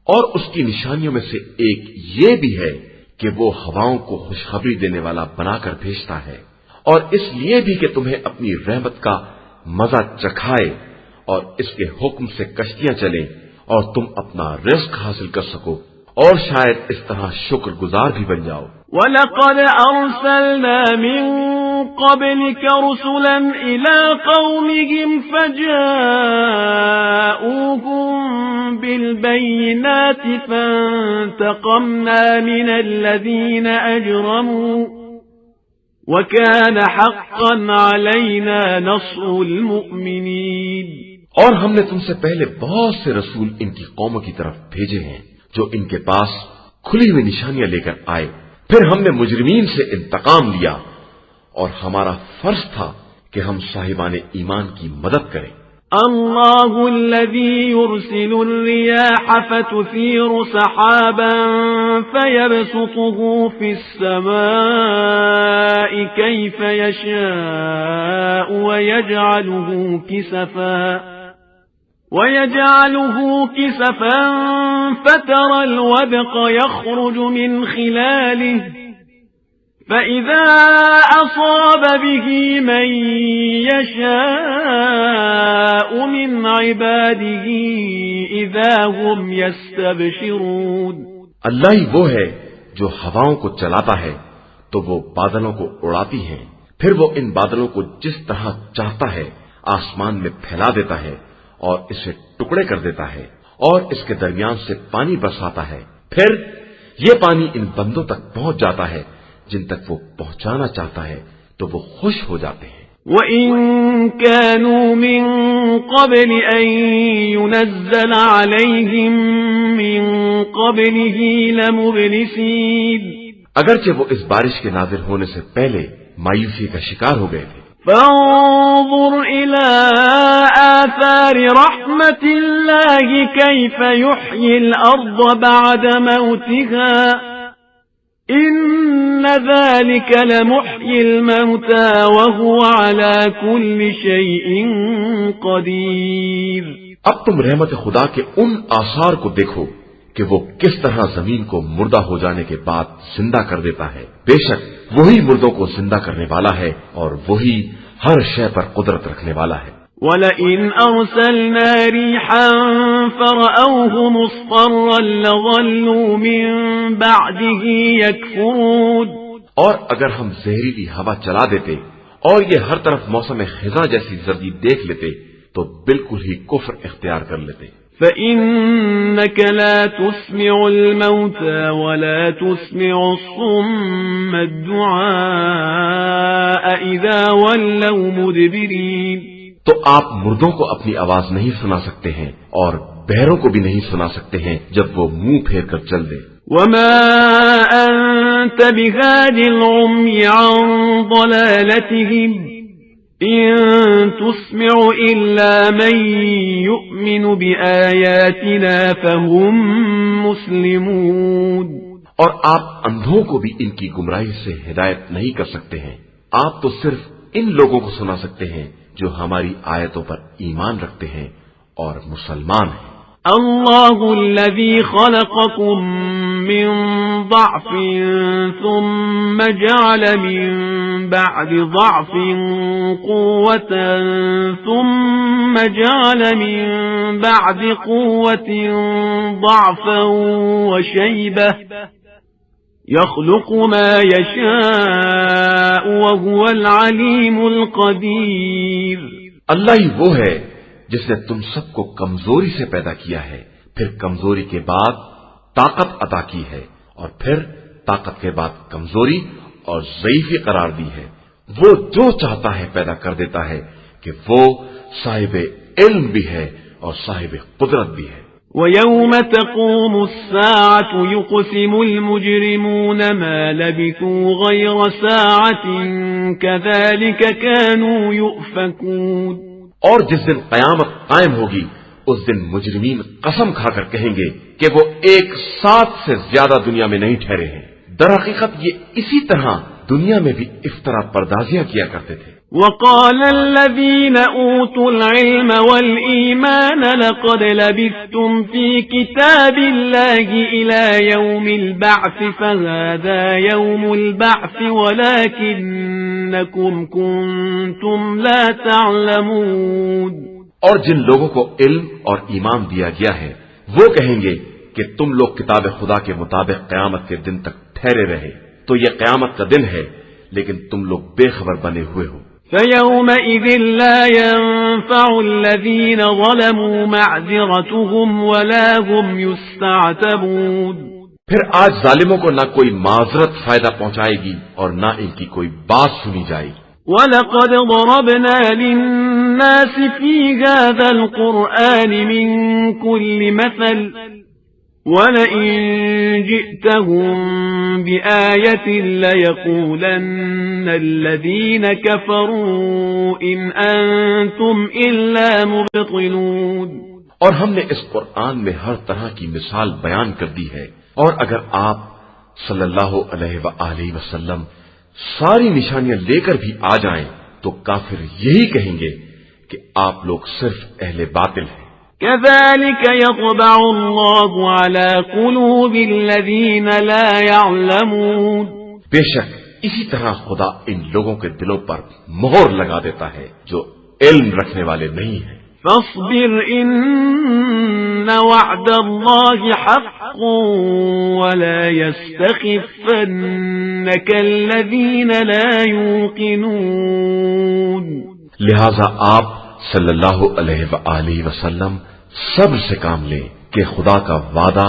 Speaker 1: اور اس کی نشانیوں میں سے ایک یہ بھی ہے کہ وہ ہواؤں کو خوشخبری دینے والا بنا کر بھیجتا ہے اور اس لیے بھی کہ تمہیں اپنی رحمت کا مزہ چکھائے اور اس کے حکم سے کشتیاں چلیں اور تم اپنا رزق حاصل کر سکو اور شاید اس طرح شکر گزار بھی بن جاؤ۔
Speaker 2: وَلَقَدْ أَرْسَلْنَا مِن قَبْلِكَ رُسُلًا إِلَى قَوْمِهِمْ فَجَاءُوهُم بِالْبَيِّنَاتِ فَانْتَقَمْنَا مِنَ الَّذِينَ أَجْرَمُوا وَكَانَ حَقًّا عَلَيْنَا نَصْرُ الْمُؤْمِنِينَ۔
Speaker 1: اور ہم نے تم سے پہلے بہت سے رسول ان کی قوموں کی طرف بھیجے ہیں جو ان کے پاس کھلی ہوئی نشانیاں لے کر آئے، پھر ہم نے مجرمین سے انتقام لیا اور ہمارا فرض تھا کہ ہم صاحبان ایمان کی مدد کریں۔
Speaker 2: اللہ الذی یرسل الریاح فتثیر سحابا فیبسطه فی السماء کیف یشاء ويجعله كسفا فترى الودق يخرج من خلاله فإذا أصاب به من يشاء من عباده إذا هم يستبشرون۔
Speaker 1: اللہ ہی وہ ہے جو ہواؤں کو چلاتا ہے تو وہ بادلوں کو اڑاتی ہیں، پھر وہ ان بادلوں کو جس طرح چاہتا ہے آسمان میں پھیلا دیتا ہے اور اسے ٹکڑے کر دیتا ہے اور اس کے درمیان سے پانی برساتا ہے، پھر یہ پانی ان بندوں تک پہنچ جاتا ہے جن تک وہ پہنچانا چاہتا ہے تو وہ خوش ہو جاتے ہیں۔
Speaker 2: وَإِن كَانُوا مِن قَبْلِ أَن يُنَزَّلَ عَلَيْهِم مِّن قَبْلِهِ لَمُبْلِسِينَ۔
Speaker 1: اگرچہ وہ اس بارش کے نازل ہونے سے پہلے مایوسی کا شکار ہو گئے تھے۔
Speaker 2: فانظر إلى آثار رحمة الله كيف يحيي الأرض بعد موتها إن ذلك لمحيي الموتى وهو على كل شيء قدير۔
Speaker 1: اب تم رحمت خدا کے ان آثار کو دیکھو کہ وہ کس طرح زمین کو مردہ ہو جانے کے بعد زندہ کر دیتا ہے۔ بے شک وہی مردوں کو زندہ کرنے والا ہے اور وہی ہر شے پر قدرت رکھنے والا ہے۔
Speaker 2: وَلَئِنْ أَرْسَلْنَا رِيحًا فَرَأَوْهُ مُصْفَرًّا لَظَلُّوا مِنْ بَعْدِهِ يَكْفُرُونَ،
Speaker 1: اور اگر ہم زہریلی ہوا چلا دیتے اور یہ ہر طرف موسم خزاں جیسی زردی دیکھ لیتے تو بالکل ہی کفر اختیار کر لیتے۔
Speaker 2: فَإِنَّكَ لَا تُسْمِعُ الْمَوْتَى وَلَا تُسْمِعُ الصُّمَّ الدُّعَاءَ إِذَا وَلَّوْا مُدْبِرِينَ،
Speaker 1: تو آپ مردوں کو اپنی آواز نہیں سنا سکتے ہیں اور بہروں کو بھی نہیں سنا سکتے ہیں جب وہ منہ پھیر کر چل دے۔
Speaker 2: وَمَا أَنْتَ بِهَادِ الْعُمْيِ عَنْ ضَلَالَتِهِمْ إِن تُسْمِعُ إِلَّا مَن يُؤْمِنُ بِآيَاتِنَا فَهُمْ مُسْلِمُونَ،
Speaker 1: اور آپ اندھوں کو بھی ان کی گمراہی سے ہدایت نہیں کر سکتے ہیں، آپ تو صرف ان لوگوں کو سنا سکتے ہیں جو ہماری آیتوں پر ایمان رکھتے ہیں اور مسلمان ہیں۔
Speaker 2: اللہ الذی خلقکم من ضعف ثم جعل من بعد ضعف قوة ثم جعل من بعد قوة ضعفا وشيبة يخلق ما يشاء وهو العليم القدير۔
Speaker 1: اللہ ہی وہ ہے جس نے تم سب کو کمزوری سے پیدا کیا ہے، پھر کمزوری کے بعد طاقت عطا کی ہے، اور پھر طاقت کے بعد کمزوری اور ضعیفی قرار دی ہے۔ وہ جو چاہتا ہے پیدا کر دیتا ہے کہ وہ صاحب علم بھی ہے اور صاحب قدرت بھی ہے۔
Speaker 2: وَيَوْمَ تَقُومُ السَّاعَةُ يُقْسِمُ الْمُجْرِمُونَ مَا لَبِثُوا غَيْرَ سَاعَةٍ كَذَلِكَ كَانُوا يُؤْفَكُونَ،
Speaker 1: اور جس دن قیامت قائم ہوگی اس دن مجرمین قسم کھا کر کہیں گے کہ وہ ایک ساتھ سے زیادہ دنیا میں نہیں ٹھہرے ہیں۔ در حقیقت یہ اسی طرح دنیا میں بھی افطرا پردازیاں کیا کرتے تھے۔
Speaker 2: وَقَالَ الَّذِينَ أُوتُوا الْعِلْمَ وَالْإِيمَانَ لَقَدْ لَبِثْتُمْ فِي كِتَابِ اللَّهِ إِلَى يَوْمِ الْبَعْثِ فَهَذَا يَوْمُ الْبَعْثِ وَلَكِنَّكُمْ كُنْتُمْ لَا تَعْلَمُونَ،
Speaker 1: اور جن لوگوں کو علم اور ایمان دیا گیا ہے وہ کہیں گے کہ تم لوگ کتاب خدا کے مطابق قیامت کے دن تک ٹھہرے رہے، تو یہ قیامت کا دن ہے لیکن تم لوگ بے خبر بنے ہوئے ہو۔
Speaker 2: فَيَوْمَئِذٍ لَا يَنفَعُ الَّذِينَ ظَلَمُوا مَعْذِرَتُهُمْ وَلَا هُمْ يُسْتَعْتَبُونَ،
Speaker 1: پھر آج ظالموں کو نہ کوئی معذرت فائدہ پہنچائے گی اور نہ ان کی کوئی بات سنی جائے گی۔
Speaker 2: وَلَقَدْ ضَرَبْنَا لِلنَّاسِ فِي هَذَا الْقُرْآنِ مِنْ كُلِّ مَثَلٍ وَلَئِنْ جِئْتَهُمْ بِآيَةٍ لَيَقُولَنَّ الَّذِينَ كَفَرُوا إِنْ أَنْتُمْ إِلَّا مُبْطِلُونَ،
Speaker 1: اور ہم نے اس قرآن میں ہر طرح کی مثال بیان کر دی ہے، اور اگر آپ صلی اللہ علیہ وآلہ وسلم ساری نشانیاں لے کر بھی آ جائیں تو کافر یہی کہیں گے کہ آپ لوگ صرف اہل باطل ہیں۔
Speaker 2: كَذَلِكَ يَطْبَعُ اللَّهُ عَلَى قُلُوبِ الَّذِينَ لَا يَعْلَمُونَ،
Speaker 1: بے شک اسی طرح خدا ان لوگوں کے دلوں پر مہر لگا دیتا ہے جو علم رکھنے والے نہیں ہیں۔
Speaker 2: فاصبر إن وعد الله حق ولا يستخفنك الذين لا يوقنون،
Speaker 1: لہذا آپ صلی اللہ علیہ وآلہ وسلم صبر سے کام لیں کہ خدا کا وعدہ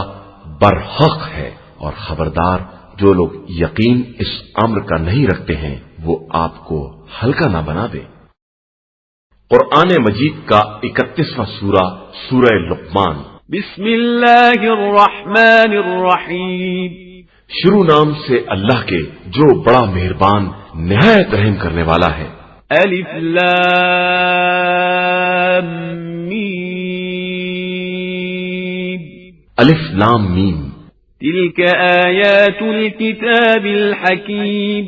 Speaker 1: برحق ہے، اور خبردار جو لوگ یقین اس امر کا نہیں رکھتے ہیں وہ آپ کو ہلکا نہ بنا دے۔ قرآن مجید کا 31واں سورہ سورہ لقمان۔
Speaker 2: بسم اللہ الرحمن الرحیم،
Speaker 1: شروع نام سے اللہ کے جو بڑا مہربان نہایت رحم کرنے والا ہے۔
Speaker 2: الف لام میم
Speaker 1: الف لام میم
Speaker 2: تلك آیات الكتاب الحکیم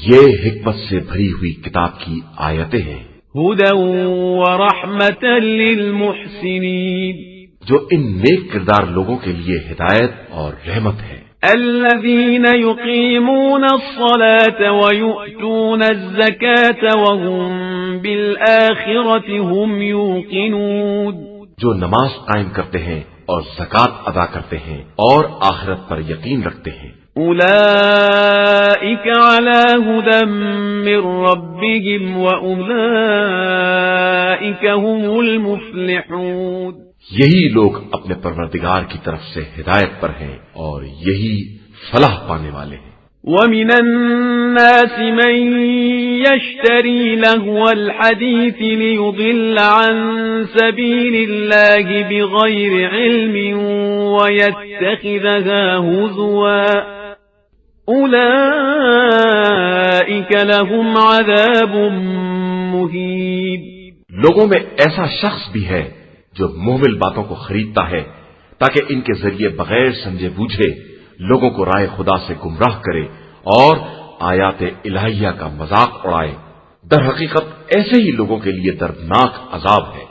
Speaker 1: یہ حکمت سے بھری ہوئی کتاب کی آیتیں ہیں،
Speaker 2: هدى ورحمة للمحسنین
Speaker 1: جو ان نیک کردار لوگوں کے لیے ہدایت اور رحمت ہے۔
Speaker 2: الذين يقيمون الصلاة ويؤتون الزكاة وهم بالآخرة هم يوقنون
Speaker 1: جو نماز قائم کرتے ہیں اور زکوٰۃ ادا کرتے ہیں اور آخرت پر یقین رکھتے ہیں۔
Speaker 2: أولئك على هدى من ربهم وأولئك هم المفلحون
Speaker 1: یہی لوگ اپنے پروردگار کی طرف سے ہدایت پر ہیں اور یہی فلاح پانے والے ہیں۔
Speaker 2: ومن الناس من يشتري لهو الحديث ليضل عن سبيل الله بغير علم ويتخذها هزوا أولئك لهم عذاب مهين
Speaker 1: لوگوں میں ایسا شخص بھی ہے جو محمل باتوں کو خریدتا ہے تاکہ ان کے ذریعے بغیر سمجھے بوجھے لوگوں کو رائے خدا سے گمراہ کرے اور آیات الہیہ کا مذاق اڑائے۔ در حقیقت ایسے ہی لوگوں کے لیے دردناک عذاب ہے۔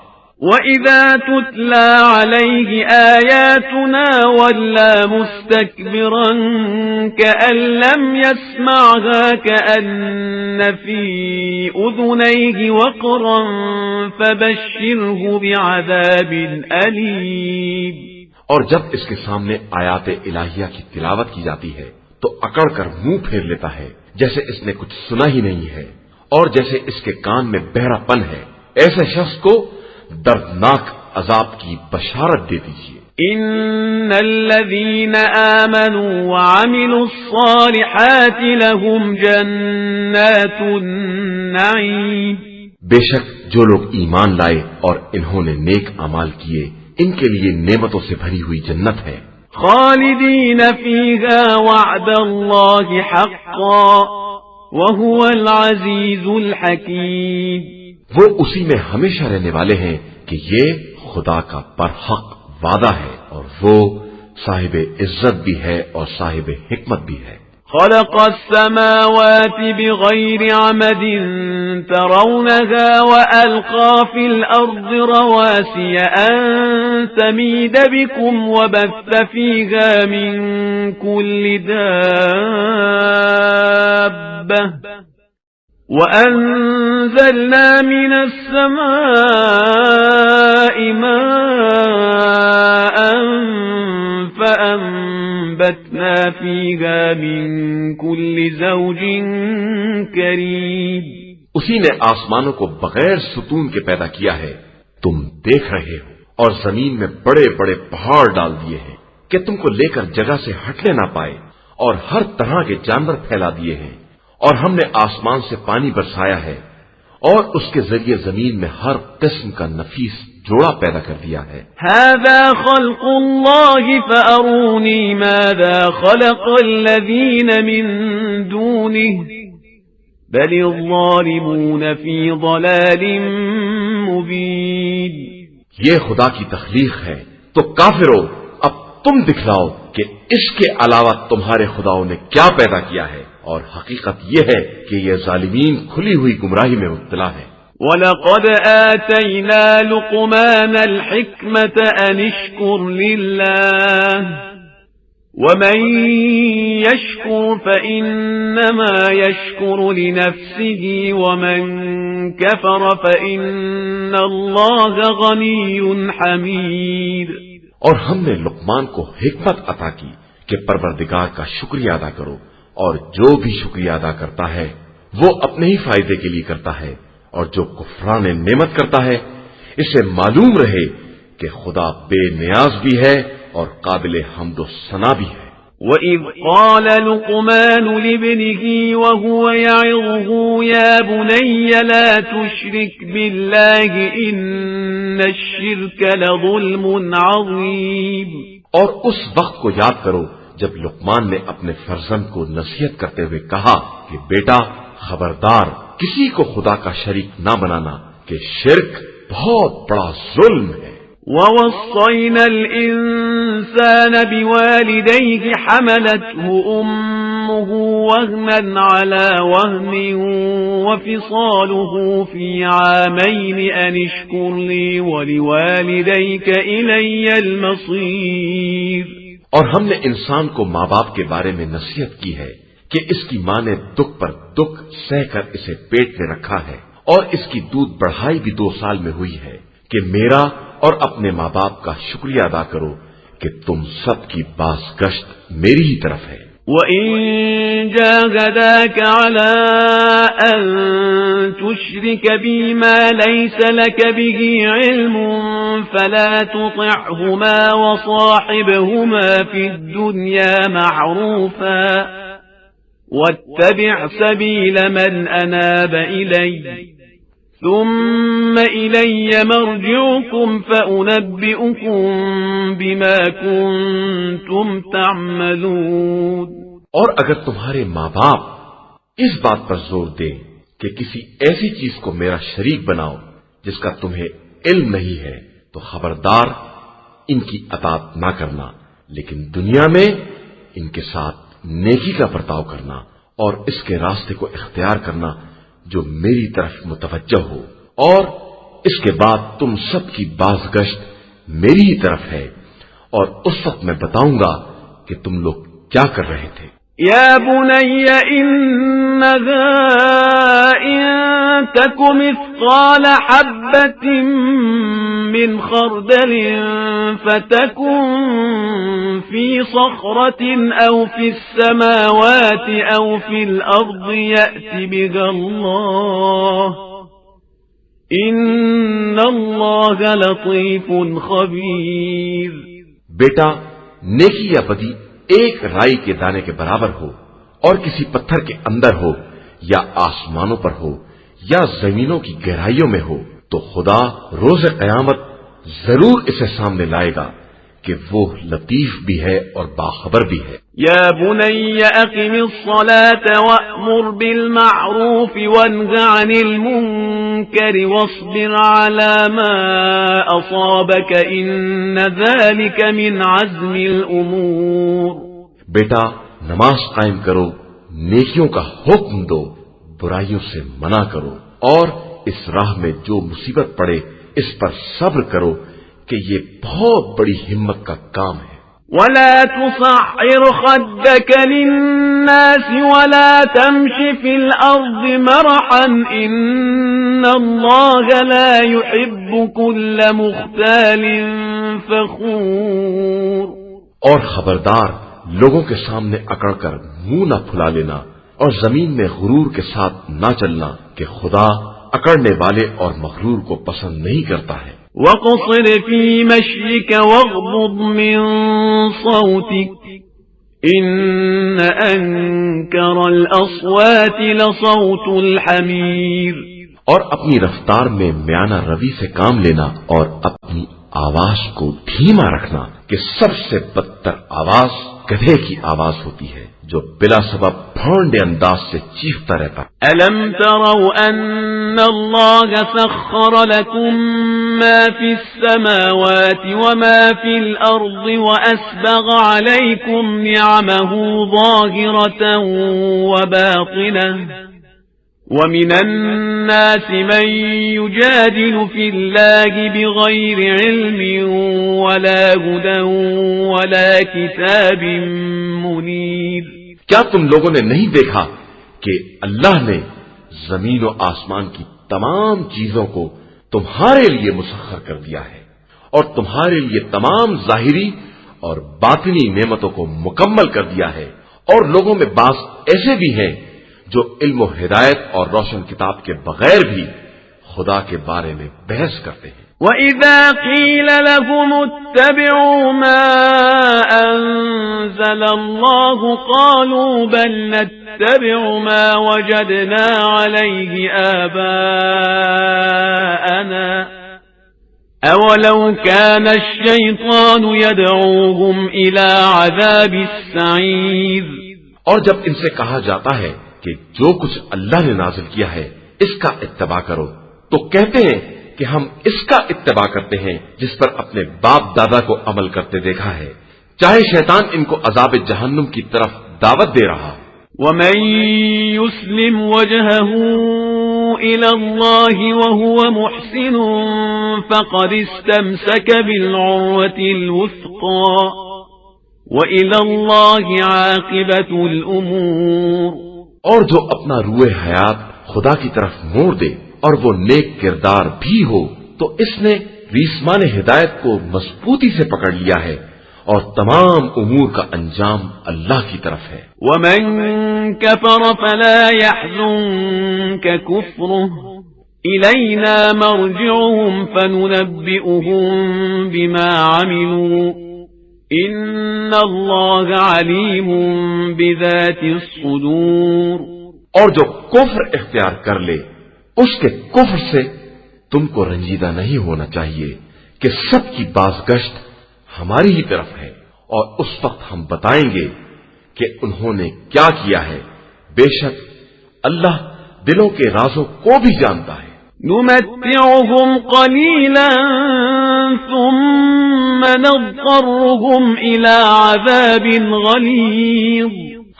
Speaker 2: وَإِذَا تُتْلَى عَلَيْهِ آيَاتُنَا وَلَّى مُسْتَكْبِرًا كَأَن لَّمْ يَسْمَعْهَا كَأَنَّ فِي أُذُنَيْهِ وَقْرًا فَبَشِّرْهُ بِعَذَابٍ أَلِيمٍ
Speaker 1: اور جب اس کے سامنے آیات الہیہ کی تلاوت کی جاتی ہے تو اکڑ کر منہ پھیر لیتا ہے جیسے اس نے کچھ سنا ہی نہیں ہے اور جیسے اس کے کان میں بہرا پن ہے۔ ایسے شخص کو دردناک عذاب کی بشارت دے دیجیے۔
Speaker 2: ان الذين آمنوا وعملوا الصالحات لهم جنات النعيم
Speaker 1: بے شک جو لوگ ایمان لائے اور انہوں نے نیک اعمال کیے ان کے لیے نعمتوں سے بھری ہوئی جنت ہے۔
Speaker 2: خالدین فیہا وعد اللہ حقا وهو العزیز الحکیم
Speaker 1: وہ اسی میں ہمیشہ رہنے والے ہیں کہ یہ خدا کا برحق وعدہ ہے اور وہ صاحب عزت بھی ہے اور صاحب حکمت بھی ہے۔
Speaker 2: خلق السماوات بغير عمد ترونها وألقى في الأرض رواسي أن تميد بكم وبث فيها من كل دابة وأنزلنا من السماء ماء فأنبتنا فيها من كل زوج كريم
Speaker 1: اسی نے آسمانوں کو بغیر ستون کے پیدا کیا ہے، تم دیکھ رہے ہو، اور زمین میں بڑے بڑے پہاڑ ڈال دیے ہیں کہ تم کو لے کر جگہ سے ہٹنے نہ پائے، اور ہر طرح کے جانور پھیلا دیے ہیں، اور ہم نے آسمان سے پانی برسایا ہے اور اس کے ذریعے زمین میں ہر قسم کا نفیس جوڑا پیدا کر دیا ہے۔
Speaker 2: هذا خلق الله فأروني ماذا خلق الذين من دونه بل الظالمون في ضلال مبين
Speaker 1: یہ خدا کی تخلیق ہے تو کافرو اب تم دکھلاؤ کہ اس کے علاوہ تمہارے خداؤں نے کیا پیدا کیا ہے، اور حقیقت یہ ہے کہ یہ ظالمین کھلی ہوئی گمراہی میں مبتلا ہے۔
Speaker 2: وَلَقَدْ آتَيْنَا لُقْمَانَ الْحِكْمَةَ أَنِ اشْكُرْ لِلَّهِ وَمَنْ يَشْكُرْ فَإِنَّمَا يَشْكُرُ لِنَفْسِهِ وَمَنْ كَفَرَ فَإِنَّ اللَّهَ غَنِيٌّ حَمِيدٌ
Speaker 1: اور ہم نے لقمان کو حکمت عطا کی کہ پروردگار کا شکریہ ادا کرو، اور جو بھی شکریہ ادا کرتا ہے وہ اپنے ہی فائدے کے لیے کرتا ہے، اور جو کفران نعمت کرتا ہے اسے معلوم رہے کہ خدا بے نیاز بھی ہے اور قابل حمد و ثنا بھی ہے۔
Speaker 2: وَإِذْ قَالَ لُقْمَانُ لِابْنِهِ وَهُوَ يَعِظُهُ يَا بُنَيَّ لَا تُشْرِكْ بِاللَّهِ إِنَّ الشِّرْكَ لَظُلْمٌ عَظِيمٌ
Speaker 1: اور اس وقت کو یاد کرو جب لقمان نے اپنے فرزند کو نصیحت کرتے ہوئے کہا کہ بیٹا خبردار، کسی کو خدا کا شریک نہ بنانا کہ شرک بہت بڑا ظلم ہے۔
Speaker 2: وَوَصَّيْنَا الْإِنسَانَ بِوَالِدَيْهِ حَمَلَتْهُ أُمُّهُ وَهْنًا عَلَى وَهْنٍ وَفِصَالُهُ فِي عَامَيْنِ أَنِ اشْكُرْ لِي وَلِوَالِدَيْكَ إِلَيَّ الْمَصِيرُ۔
Speaker 1: اور ہم نے انسان کو ماں باپ کے بارے میں نصیحت کی ہے کہ اس کی ماں نے دکھ پر دکھ سہ کر اسے پیٹ میں رکھا ہے، اور اس کی دودھ بڑھائی بھی 2 سال میں ہوئی ہے کہ میرا اور اپنے ماں باپ کا شکریہ ادا کرو کہ تم سب کی باز گشت میری ہی طرف ہے۔
Speaker 2: وَإِن جَاهَدَاكَ عَلَىٰ أَن تُشْرِكَ بِي مَا لَيْسَ لَكَ بِهِ عِلْمٌ فَلَا تُطِعْهُمَا وَصَاحِبْهُمَا فِي الدُّنْيَا مَعْرُوفًا وَاتَّبِعْ سَبِيلَ مَنْ أَنَابَ إِلَيَّ ثُمَّ إِلَيَّ مَرْجِعُكُمْ فَأُنَبِّئُكُم بِمَا كُنتُمْ تَعْمَلُونَ۔
Speaker 1: اور اگر تمہارے ماں باپ اس بات پر زور دیں کہ کسی ایسی چیز کو میرا شریک بناؤ جس کا تمہیں علم نہیں ہے تو خبردار ان کی اطاعت نہ کرنا، لیکن دنیا میں ان کے ساتھ نیکی کا برتاؤ کرنا اور اس کے راستے کو اختیار کرنا جو میری طرف متوجہ ہو، اور اس کے بعد تم سب کی باز گشت میری ہی طرف ہے، اور اس وقت میں بتاؤں گا کہ تم لوگ کیا کر رہے تھے۔
Speaker 2: يَا بُنَيَّ إِنَّهَا إِن تَكُ مِثْقَالَ حَبَّةٍ مِّنْ خَرْدَلٍ فَتَكُن فِي صَخْرَةٍ أَوْ فِي السَّمَاوَاتِ أَوْ فِي الْأَرْضِ يَأْتِ بِهَا اللَّهُ إِنَّ اللَّهَ لَطِيفٌ خَبِيرٌ۔
Speaker 1: بیٹا، نیکی یا بدی ایک رائی کے دانے کے برابر ہو، اور کسی پتھر کے اندر ہو یا آسمانوں پر ہو یا زمینوں کی گہرائیوں میں ہو، تو خدا روز قیامت ضرور اسے سامنے لائے گا کہ وہ لطیف بھی ہے اور باخبر بھی ہے۔
Speaker 2: يَا بُنَيَّ أَقِمِ الصَّلَاةَ وَأْمُرْ بِالْمَعْرُوفِ وَانْهَ عَنِ الْمُنكَرِ وَاصْبِرْ عَلَى مَا أَصَابَكَ إِنَّ ذَلِكَ مِنْ عَزْمِ الْأُمُورِ۔
Speaker 1: بیٹا، نماز قائم کرو، نیکیوں کا حکم دو، برائیوں سے منع کرو، اور اس راہ میں جو مصیبت پڑے اس پر صبر کرو کہ یہ بہت بڑی ہمت کا کام ہے۔
Speaker 2: وَلَا تُصَعِّرْ خَدَّكَ لِلنَّاسِ وَلَا تَمْشِ فِي الْأَرْضِ مَرَحًا إِنَّ اللَّهَ لَا يُحِبُّ كُلَّ مُخْتَالٍ فَخُورٍ۔
Speaker 1: اور خبردار، لوگوں کے سامنے اکڑ کر منہ نہ پھلا لینا اور زمین میں غرور کے ساتھ نہ چلنا کہ خدا اکڑنے والے اور مغرور کو پسند نہیں کرتا ہے۔
Speaker 2: وَقَصِرْ فِي مَشْيِكَ وَاغْضُضْ مِنْ صَوْتِكَ إِنَّ أَنكَرَ الْأَصْوَاتِ لَصَوْتُ الْحَمِيرِ۔
Speaker 1: اور اپنی رفتار میں میانہ روی سے کام لینا اور اپنی آواز کو دھیما رکھنا کہ سب سے بدتر آواز گدھے کی آواز ہوتی ہے جو بلا سبب بھونڈے انداز سے چیختا رہتا۔
Speaker 2: أَلَمْ تَرَوْا أَنَّ اللَّهَ سَخَّرَ لَكُم مَّا فِي السَّمَاوَاتِ وَمَا فِي الْأَرْضِ وَأَسْبَغَ عَلَيْكُمْ نِعَمَهُ ظَاهِرَةً وَبَاطِنَةً وَمِنَ النَّاسِ مَن يُجَادِلُ فِي اللَّهِ بِغَيْرِ عِلْمٍ وَلَا هُدًى وَلَا كِتَابٍ مُنِيرٍ۔
Speaker 1: کیا تم لوگوں نے نہیں دیکھا کہ اللہ نے زمین و آسمان کی تمام چیزوں کو تمہارے لیے مسخر کر دیا ہے، اور تمہارے لیے تمام ظاہری اور باطنی نعمتوں کو مکمل کر دیا ہے، اور لوگوں میں بعض ایسے بھی ہیں جو علم و ہدایت اور روشن کتاب کے بغیر بھی خدا کے بارے میں بحث کرتے ہیں۔
Speaker 2: وَإِذَا قِيلَ لَهُمُ اتَّبِعُوا مَا أَنزَلَ اللَّهُ قَالُوا بَلْ نَتَّبِعُ مَا وَجَدْنَا عَلَيْهِ آبَاءَنَا أَوَلَوْ كَانَ الشَّيْطَانُ يَدْعُوهُمْ إِلَى عَذَابِ السَّعِيرِ۔
Speaker 1: اور جب ان سے کہا جاتا ہے کہ جو کچھ اللہ نے نازل کیا ہے اس کا اتباع کرو، تو کہتے ہیں کہ ہم اس کا اتباع کرتے ہیں جس پر اپنے باپ دادا کو عمل کرتے دیکھا ہے، چاہے شیطان ان کو عذاب جہنم کی طرف دعوت دے رہا۔
Speaker 2: ومن يسلم وجهه إلى الله وهو محسن فقد استمسك بالعروة الوثقى وإلى الله عاقبة الأمور۔
Speaker 1: اور جو اپنا روح حیات خدا کی طرف موڑ دے اور وہ نیک کردار بھی ہو تو اس نے ریسمان ہدایت کو مضبوطی سے پکڑ لیا ہے، اور تمام امور کا انجام اللہ کی طرف ہے۔
Speaker 2: ومن كفر فلا يحزنك كفره إلينا مرجعهم فننبئهم بما عملوا إن الله عليم بذات الصدور۔
Speaker 1: اور جو کفر اختیار کر لے اس کے کفر سے تم کو رنجیدہ نہیں ہونا چاہیے کہ سب کی بازگشت ہماری ہی طرف ہے، اور اس وقت ہم بتائیں گے کہ انہوں نے کیا کیا ہے، بے شک اللہ دلوں کے رازوں کو بھی جانتا ہے۔
Speaker 2: نمتعهم قليلا ثم نضطرهم إلى عذاب غليظ۔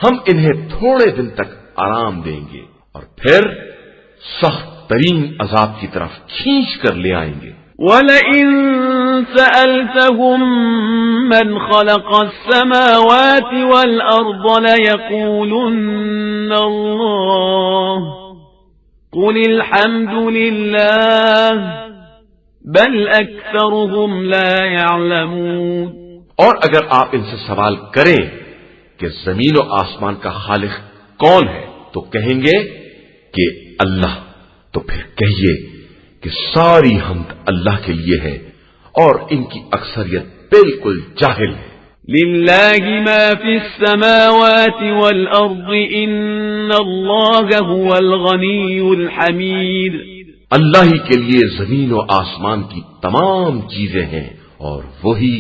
Speaker 1: ہم انہیں تھوڑے دن تک آرام دیں گے اور پھر سخت ترین عذاب کی طرف کھینچ کر لے آئیں گے۔
Speaker 2: وَلَئِن سَأَلْتَهُم مَّنْ خَلَقَ السَّمَاوَاتِ وَالْأَرْضَ لَيَقُولُنَّ اللَّهُ قُلِ الْحَمْدُ لِلَّهِ بَلْ أَكْثَرُهُمْ لَا يَعْلَمُونَ۔
Speaker 1: اور اگر آپ ان سے سوال کریں کہ زمین و آسمان کا خالق کون ہے تو کہیں گے کہ اللہ، تو پھر کہیے کہ ساری حمد اللہ کے لیے ہے اور ان کی اکثریت بالکل جاہل ہے۔
Speaker 2: لِلَّهِ مَا فِي السَّمَاوَاتِ وَالْأَرْضِ إِنَّ اللَّهَ هُوَ الْغَنِيُّ الْحَمِيدُ۔
Speaker 1: اللہ ہی کے لیے زمین و آسمان کی تمام چیزیں ہیں اور وہی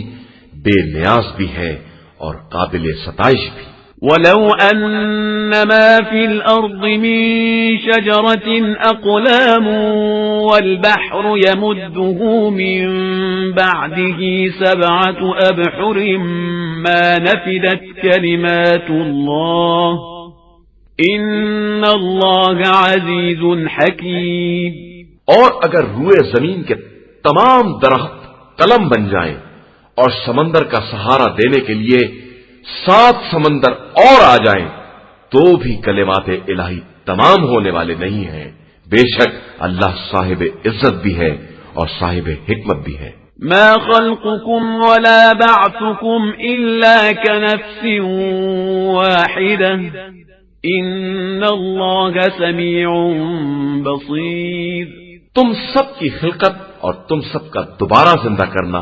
Speaker 1: بے نیاز بھی ہے اور قابل ستائش بھی۔
Speaker 2: وَلَوْ أَنَّ مَا فِي الْأَرْضِ مِن شَجَرَةٍ أَقْلَامٌ وَالْبَحْرُ يَمُدُّهُ مِن بَعْدِهِ سَبْعَةُ أَبْحُرٍ مَا نَفِدَتْ كَلِمَاتُ اللَّهِ إِنَّ اللَّهَ عَزِيزٌ حَكِيمٌ۔
Speaker 1: اور اگر روئے زمین کے تمام درخت قلم بن جائیں اور سمندر کا سہارا دینے کے لیے 7 سمندر اور آ جائیں تو بھی کلمات الہی تمام ہونے والے نہیں ہیں، بے شک اللہ صاحب عزت بھی ہے اور صاحب حکمت بھی ہے۔
Speaker 2: ما خلقكم ولا بعثكم إلا كنفس واحدة إن الله سميع بصير۔
Speaker 1: تم سب کی خلقت اور تم سب کا دوبارہ زندہ کرنا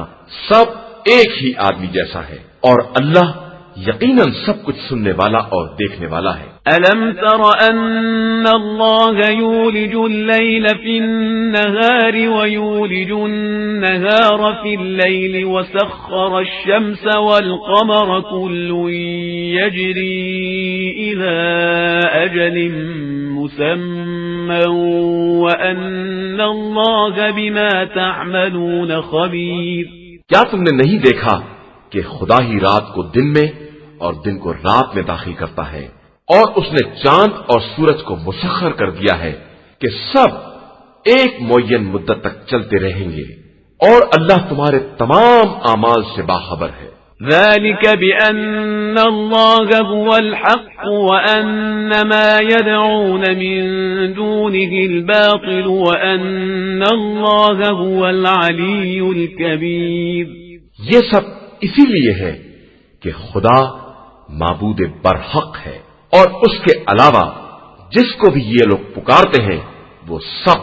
Speaker 1: سب ایک ہی آدمی جیسا ہے، اور اللہ یقیناً سب کچھ سننے والا اور دیکھنے والا ہے۔
Speaker 2: ألم تر أن الله يولج الليل في النهار ويولج النهار في الليل وسخر الشمس والقمر كل يجري إلى أجل مسمى وأن الله بما تعملون خبير۔
Speaker 1: کیا تم نے نہیں دیکھا کہ خدا ہی رات کو دن میں اور دن کو رات میں داخل کرتا ہے، اور اس نے چاند اور سورج کو مسخر کر دیا ہے کہ سب ایک معین مدت تک چلتے رہیں گے، اور اللہ تمہارے تمام اعمال سے باخبر ہے۔
Speaker 2: ذلك بأن الله هو الحق وأن ما يدعون من دونه الباطل وأن الله هو العلي الكبير۔
Speaker 1: یہ سب اسی لیے ہے کہ خدا معبود برحق ہے، اور اس کے علاوہ جس کو بھی یہ لوگ پکارتے ہیں وہ سب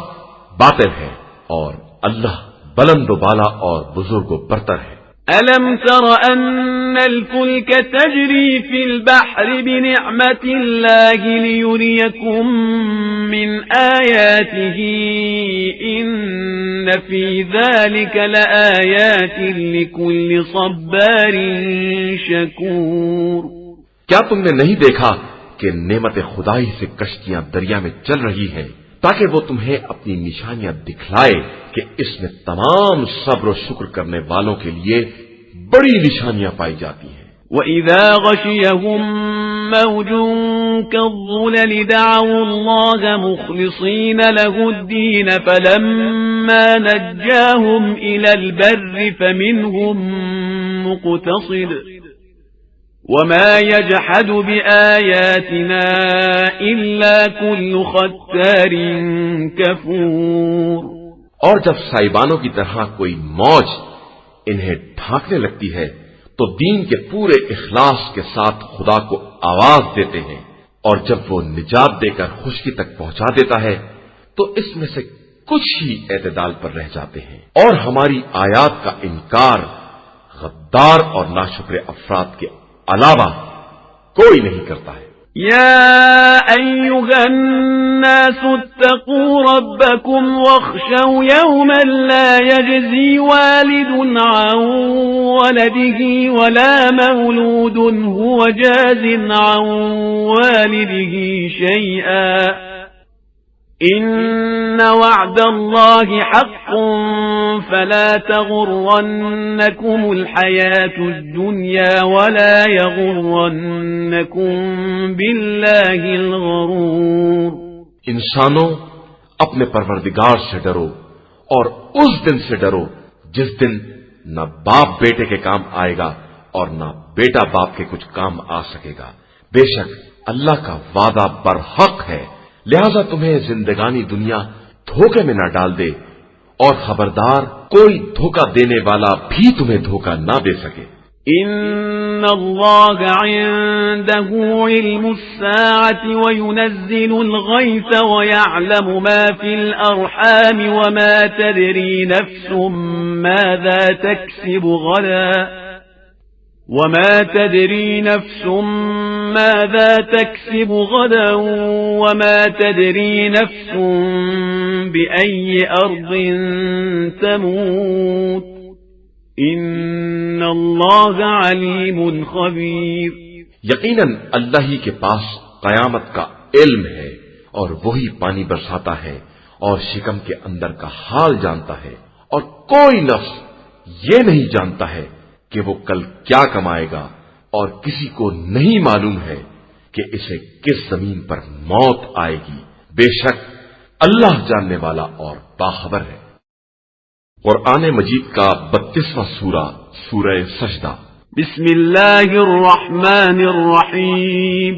Speaker 1: باطل ہے، اور اللہ بلند و بالا اور بزرگ و برتر ہے۔
Speaker 2: ألم تر أن الفلك تجري في البحر بنعمة الله ليريكم من آياته إن في ذلك لآيات لكل صبار شكور۔
Speaker 1: کیا تم نے نہیں دیکھا کہ نعمت خدائی سے کشتیاں دریا میں چل رہی ہیں تاکہ وہ تمہیں اپنی نشانیاں دکھلائے کہ اس میں تمام صبر و شکر کرنے والوں کے لیے بڑی نشانیاں پائی جاتی ہیں۔
Speaker 2: وَإِذَا غَشِيَهُم مَّوْجٌ كَالظُّلَلِ دَعَوُا اللَّهَ مُخْلِصِينَ لَهُ الدِّينَ فَلَمَّا نَجَّاهُمْ إِلَى الْبَرِّ فَمِنْهُم مُّقْتَصِدٌ وَمَا يَجْحَدُ بِآيَاتِنَا إِلَّا كُلُّ خَتَّارٍ كَفُورٍ۔
Speaker 1: اور جب سائبانوں کی طرح کوئی موج انہیں ڈھانکنے لگتی ہے تو دین کے پورے اخلاص کے ساتھ خدا کو آواز دیتے ہیں، اور جب وہ نجات دے کر خشکی تک پہنچا دیتا ہے تو اس میں سے کچھ ہی اعتدال پر رہ جاتے ہیں، اور ہماری آیات کا انکار غدار اور ناشکر افراد کے علاوہ کوئی نہیں کرتا ہے۔
Speaker 2: يا أيها الناس اتقوا ربكم واخشوا يوما لا يجزي والد عن ولده ولا مولود هو جاز عن والده شيئا إن وعد الله حق فلا تغرنكم الحياة الدنيا ولا يغرنكم بالله الغرور۔
Speaker 1: انسانوں، اپنے پروردگار سے ڈرو اور اس دن سے ڈرو جس دن نہ باپ بیٹے کے کام آئے گا اور نہ بیٹا باپ کے کچھ کام آ سکے گا۔ بے شک اللہ کا وعدہ برحق ہے، لہذا تمہیں زندگانی دنیا دھوکے میں نہ ڈال دے، اور خبردار کوئی دھوکہ دینے والا بھی تمہیں دھوکہ نہ دے سکے۔
Speaker 2: إن الله عنده علم الساعة وينزل الغيث ويعلم ما في الأرحام وما تدري نفس ماذا تكسب غدا وما تدري نفس ماذا تكسب غدا وما تدري نفس بأي أرض تموت ان اللہ علیم خبیر۔
Speaker 1: یقیناً اللہ ہی کے پاس قیامت کا علم ہے، اور وہی پانی برساتا ہے اور شکم کے اندر کا حال جانتا ہے، اور کوئی نفس یہ نہیں جانتا ہے کہ وہ کل کیا کمائے گا، اور کسی کو نہیں معلوم ہے کہ اسے کس زمین پر موت آئے گی۔ بے شک اللہ جاننے والا اور باخبر ہے۔ قرآن مجید کا 32واں سورہ، سورہ سجدہ۔
Speaker 2: بسم اللہ الرحمن الرحیم۔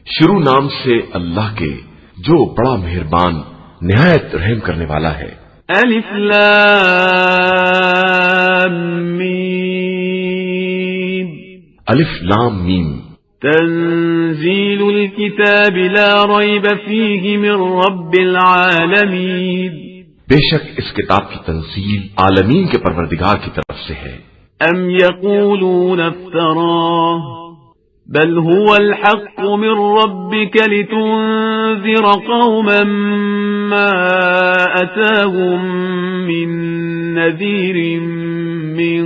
Speaker 1: شروع نام سے اللہ کے جو بڑا مہربان نہایت رحم کرنے والا ہے۔
Speaker 2: الف لام میم۔
Speaker 1: الف لام میم۔
Speaker 2: تنزیل الكتاب لا ریب فیہ من رب العالمین۔
Speaker 1: بے شک اس کتاب کی تنزیل عالمین کے پروردگار کی طرف سے ہے۔
Speaker 2: ام یقولون افتراہ بل هو الحق من ربك لتنذر قوما ما أتاهم من نذير من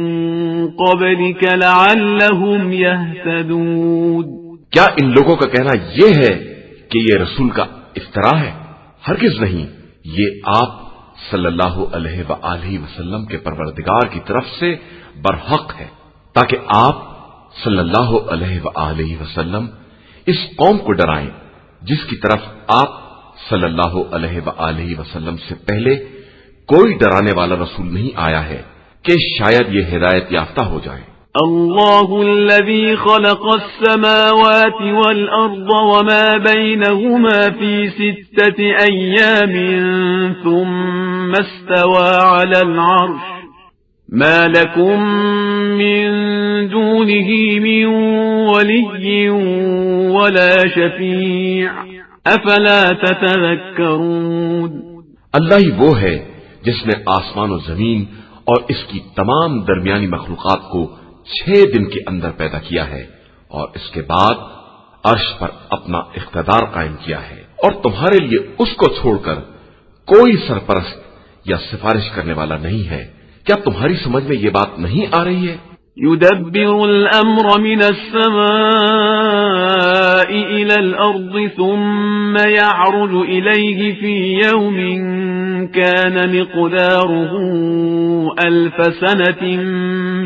Speaker 2: قبلك لعلهم يهتدون۔
Speaker 1: کیا ان لوگوں کا کہنا یہ ہے کہ یہ رسول کا افتراء ہے؟ ہرگز نہیں، یہ آپ صلی اللہ علیہ وآلہ وسلم کے پروردگار کی طرف سے برحق ہے، تاکہ آپ صلی اللہ علیہ وآلہ وسلم اس قوم کو ڈرائیں جس کی طرف آپ صلی اللہ علیہ وآلہ وسلم سے پہلے کوئی ڈرانے والا رسول نہیں آیا ہے کہ شاید یہ ہدایت یافتہ ہو جائیں۔
Speaker 2: اللہ الذي خلق السماوات والأرض وما بينهما في 6 أيام ثم استوى على العرش ما لكم من دونه من ولي ولا شفيع أفلا تتذكرون۔
Speaker 1: اللہ ہی وہ ہے جس نے آسمان و زمین اور اس کی تمام درمیانی مخلوقات کو 6 دن کے اندر پیدا کیا ہے، اور اس کے بعد عرش پر اپنا اقتدار قائم کیا ہے، اور تمہارے لیے اس کو چھوڑ کر کوئی سرپرست یا سفارش کرنے والا نہیں ہے۔ کیا تمہاری سمجھ میں یہ بات نہیں آ رہی ہے؟
Speaker 2: يدبر الأمر من السماء إلى الأرض ثم يعرج إليه في يوم كان مقداره 1000 سنة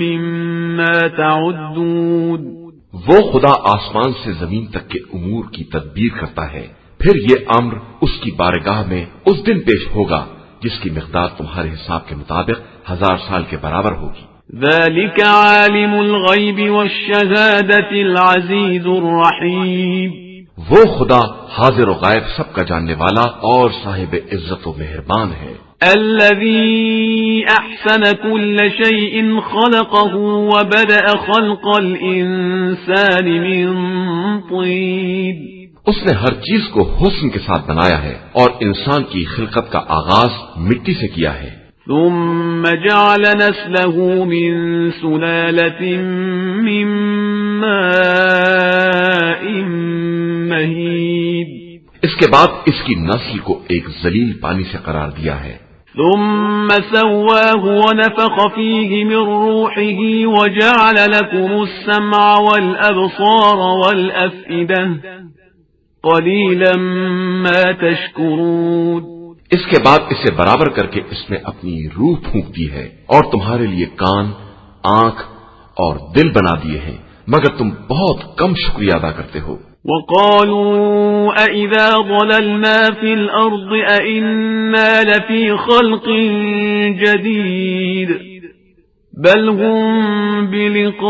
Speaker 2: مما تعدون.
Speaker 1: وہ خدا آسمان سے زمین تک کے امور کی تدبیر کرتا ہے، پھر یہ امر اس کی بارگاہ میں اس دن پیش ہوگا جس کی مقدار تمہارے حساب کے مطابق 1000 سال کے برابر ہوگی.
Speaker 2: ذلك عالم الغیب والشہادة العزیز الرحیم.
Speaker 1: وہ خدا حاضر و غائب سب کا جاننے والا اور صاحب عزت و مہربان ہے.
Speaker 2: الذي احسن كل شيء خلقه وبدأ خلق الانسان من طين.
Speaker 1: اس نے ہر چیز کو حسن کے ساتھ بنایا ہے اور انسان کی خلقت کا آغاز مٹی سے کیا ہے.
Speaker 2: ثم جعل نسله من سلالة من ماء مهين.
Speaker 1: اس کے بعد اس کی نسل کو ایک ذلیل پانی سے قرار دیا ہے.
Speaker 2: ثم سواه ونفخ فيه من روحه وجعل لكم السمع والأبصار والأفئدة قليلا ما تشكرون.
Speaker 1: اس کے بعد اسے برابر کر کے اس میں اپنی روح پھونک دی ہے اور تمہارے لیے کان، آنکھ اور دل بنا دیے ہیں، مگر تم بہت کم شکریہ ادا کرتے ہو.
Speaker 2: وقالوا أَإِذَا ضَلَلْنَا فِي الْأَرْضِ أَإِنَّا لَفِي خَلْقٍ جَدِيدٍ بَلْ هُمْ بِلِقَاءِ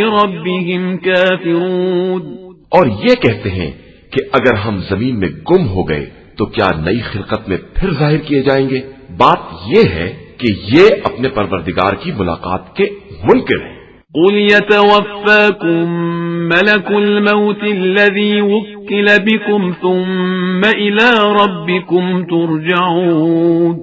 Speaker 2: رَبِّهِمْ كَافِرُونَ.
Speaker 1: اور یہ کہتے ہیں کہ اگر ہم زمین میں گم ہو گئے تو کیا نئی خلقت میں پھر ظاہر کیے جائیں گے؟ بات یہ ہے کہ یہ اپنے پروردگار کی ملاقات کے منکر ہیں.
Speaker 2: قُلْ يَتَوَفَّاكُمْ مَلَكُ الْمَوْتِ الَّذِي وُكِّلَ بِكُمْ ثُمَّ إِلَى رَبِّكُمْ تُرْجَعُونَ.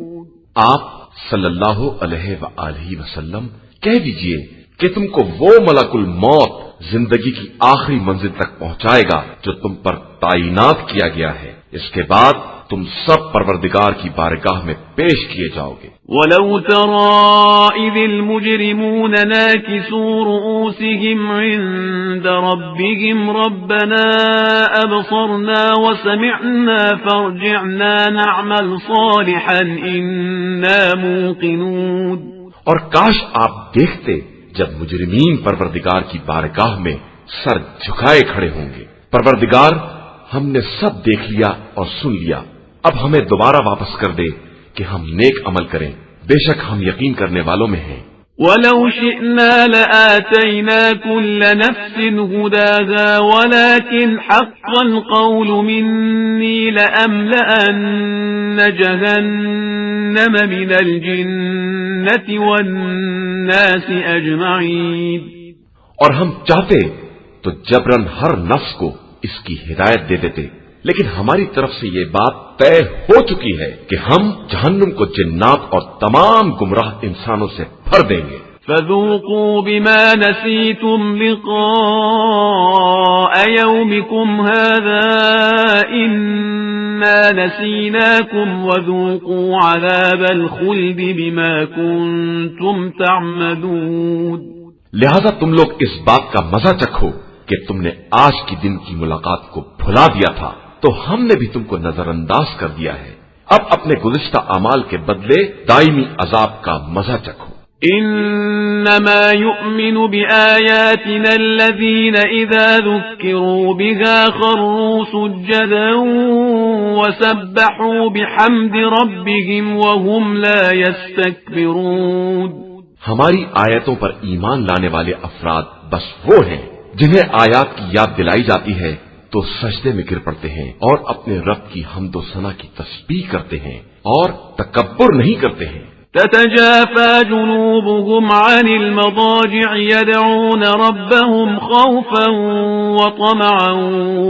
Speaker 1: آپ صلی اللہ علیہ وآلہ وسلم کہہ دیجئے کہ تم کو وہ ملک الموت زندگی کی آخری منزل تک پہنچائے گا جو تم پر تعینات کیا گیا ہے. اس کے بعد تم سب پروردگار کی بارگاہ میں پیش کیے جاؤ گے.
Speaker 2: وَلَوْ تَرَىٰ إِذِ الْمُجْرِمُونَ نَاكِسُو رُءُوسِهِمْ عِندَ رَبِّهِمْ رَبَّنَا أَبْصَرْنَا وَسَمِعْنَا فَارْجِعْنَا نَعْمَلْ صَالِحًا إِنَّا مُوقِنُونَ.
Speaker 1: اور کاش آپ دیکھتے جب مجرمین پروردگار کی بارگاہ میں سر جھکائے کھڑے ہوں گے، پروردگار ہم نے سب دیکھ لیا اور سن لیا، اب ہمیں دوبارہ واپس کر دے کہ ہم نیک عمل کریں، بے شک ہم یقین کرنے والوں میں ہیں.
Speaker 2: وَلَوْ شِئْنَا لَآتَيْنَا كُلَّ نَفْسٍ هُدَاهَا وَلَكِنْ حَقَّ الْقَوْلُ مِنِّي لَأَمْلَأَنَّ جَهَنَّمَ مِنَ الْجِنَّةِ وَالنَّاسِ أَجْمَعِينَ.
Speaker 1: اور ہم چاہتے تو جبرن ہر نفس کو اس کی ہدایت دے دیتے، لیکن ہماری طرف سے یہ بات طے ہو چکی ہے کہ ہم جہنم کو جنات اور تمام گمراہ انسانوں سے بھر دیں گے.
Speaker 2: فَذُوقُوا بِمَا نَسِيتُمْ لِقَاءَ يَوْمِكُمْ هَذَا إِنَّا نَسِينَاكُمْ وَذُوقُوا عَذَابَ الْخُلْدِ بِمَا كُنتُمْ تَعْمَلُونَ.
Speaker 1: لہذا تم لوگ اس بات کا مزہ چکھو کہ تم نے آج کی دن کی ملاقات کو بھلا دیا تھا تو ہم نے بھی تم کو نظر انداز کر دیا ہے. اب اپنے گزشتہ اعمال کے بدلے دائمی عذاب کا مزہ چکھو.
Speaker 2: انما يؤمن بآياتنا الذين اذا ذكروا بها خروا سجدا وسبحوا بحمد ربهم وهم لا يستكبرون.
Speaker 1: ہماری آیتوں پر ایمان لانے والے افراد بس وہ ہیں جنہیں آیات کی یاد دلائی جاتی ہے تو سجدے میں گر پڑتے ہیں اور اپنے رب کی حمد و ثنا کی تسبیح کرتے ہیں اور تکبر نہیں کرتے ہیں.
Speaker 2: تتجافى جنوبهم عن المضاجع يدعون ربهم خوفا وطمعا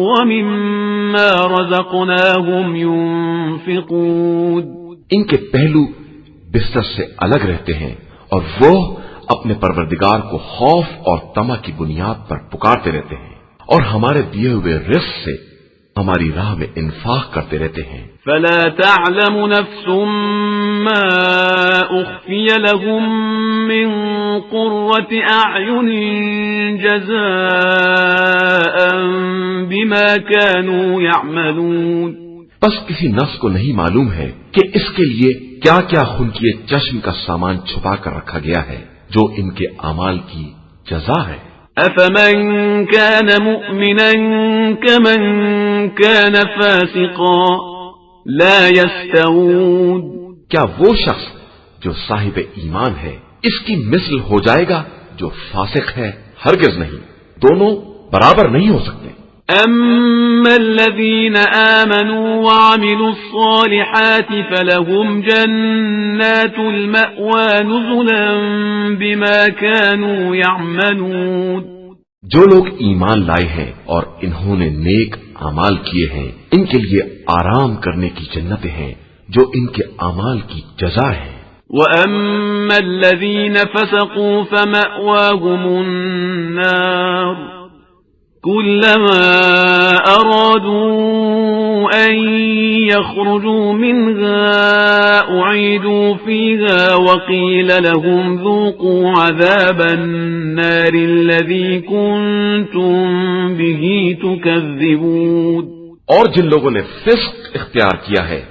Speaker 2: ومما رزقناهم ينفقون.
Speaker 1: ان کے پہلو بستر سے الگ رہتے ہیں اور وہ اپنے پروردگار کو خوف اور طمع کی بنیاد پر پکارتے رہتے ہیں اور ہمارے دیے ہوئے رزق سے ہماری راہ میں انفاق کرتے رہتے ہیں.
Speaker 2: فلا تعلم نفس ما أخفي لهم من قرة أعين جزاء بما كانوا يعملون.
Speaker 1: بس کسی نفس کو نہیں معلوم ہے کہ اس کے لیے کیا کیا خنکیے چشم کا سامان چھپا کر رکھا گیا ہے جو ان کے اعمال کی جزا ہے.
Speaker 2: أفمن كان مؤمنا كمن كان فاسقا لا يستوون.
Speaker 1: کیا وہ شخص جو صاحب ایمان ہے اس کی مثل ہو جائے گا جو فاسق ہے؟ ہرگز نہیں، دونوں برابر نہیں ہو سکتے.
Speaker 2: أما الذين آمنوا وعملوا الصالحات فلهم جنات المأوى نزلا بما كانوا يعملون.
Speaker 1: جو لوگ ایمان لائے ہیں اور انہوں نے نیک اعمال کیے ہیں ان کے لیے آرام کرنے کی جنتیں ہیں جو ان کے اعمال کی جزا ہے.
Speaker 2: وأما الذين فسقوا فمأواهم النار كلما أرادوا أن يخرجوا منها أعيدوا فيها وقيل لهم ذوقوا عذاب النار الذي كنتم به تكذبون.
Speaker 1: اور جن لوگوں نے فسق اختیار کیا ہے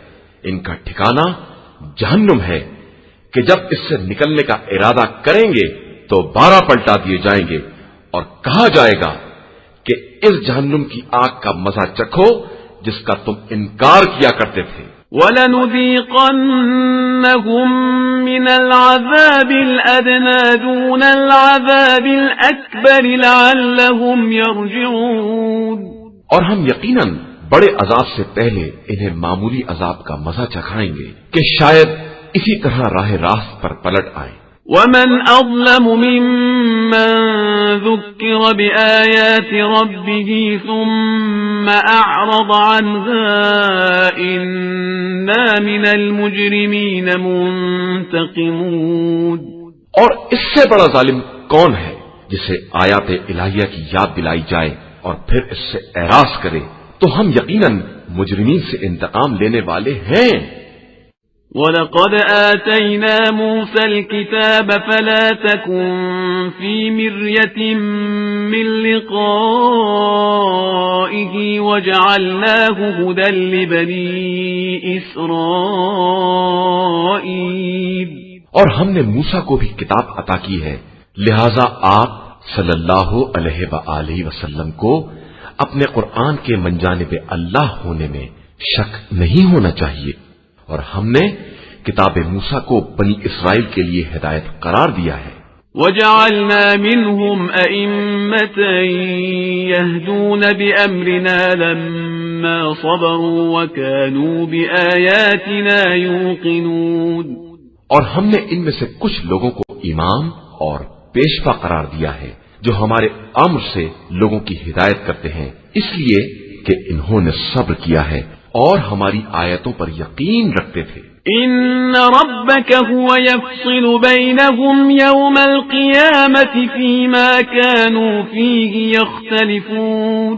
Speaker 1: ان کا ٹھکانہ جہنم ہے کہ جب اس سے نکلنے کا ارادہ کریں گے تو 12 پلٹا دیے جائیں گے اور کہا جائے گا کہ اس جہنم کی آگ کا مزہ چکھو جس کا تم انکار کیا کرتے تھے.
Speaker 2: وَلَنُذِيقَنَّهُم مِّنَ الْعَذَابِ الْأَدْنَىٰ دُونَ الْعَذَابِ الْأَكْبَرِ لَعَلَّهُمْ يَرْجِعُونَ.
Speaker 1: اور ہم یقیناً بڑے عذاب سے پہلے انہیں معمولی عذاب کا مزہ چکھائیں گے کہ شاید اسی طرح راہ راست پر پلٹ آئیں.
Speaker 2: وَمَنْ أَظْلَمُ مِمَّنْ ذُكِّرَ بِآيَاتِ رَبِّهِ ثُمَّ أَعْرَضَ عَنْهَا إِنَّا مِنَ الْمُجْرِمِينَ مُنْتَقِمُونَ.
Speaker 1: اور اس سے بڑا ظالم کون ہے جسے آیات الہیہ کی یاد دلائی جائے اور پھر اس سے اعراض کرے؟ تو ہم یقیناً مجرمین سے انتقام لینے والے ہیں.
Speaker 2: وَلَقَدْ آتَيْنَا مُوسَى الْكِتَابَ فَلَا تَكُنْ فِي مِرْيَةٍ مِّن لِقَائِهِ وَجَعَلْنَاهُ هُدًى لِبَنِي إِسْرَائِيلَ.
Speaker 1: اور ہم نے موسیٰ کو بھی کتاب عطا کی ہے، لہذا آپ صلی اللہ علیہ وآلہ وسلم کو اپنے قرآن کے منجانب اللہ ہونے میں شک نہیں ہونا چاہیے. اور ہم نے کتاب موسیٰ کو بنی اسرائیل کے لیے ہدایت قرار دیا ہے.
Speaker 2: وَجَعَلْنَا مِنْهُمْ أَئِمَّةً يَهْدُونَ بِأَمْرِنَا لَمَّا صَبَرُوا وَكَانُوا بِآيَاتِنَا يُوقِنُونَ.
Speaker 1: اور ہم نے ان میں سے کچھ لوگوں کو امام اور پیشوا قرار دیا ہے جو ہمارے امر سے لوگوں کی ہدایت کرتے ہیں اس لیے کہ انہوں نے صبر کیا ہے اور ہماری آیتوں پر یقین رکھتے تھے.
Speaker 2: ان ربك هو يفصل بينهم يوم القيامة فيما كانوا فيه يختلفون.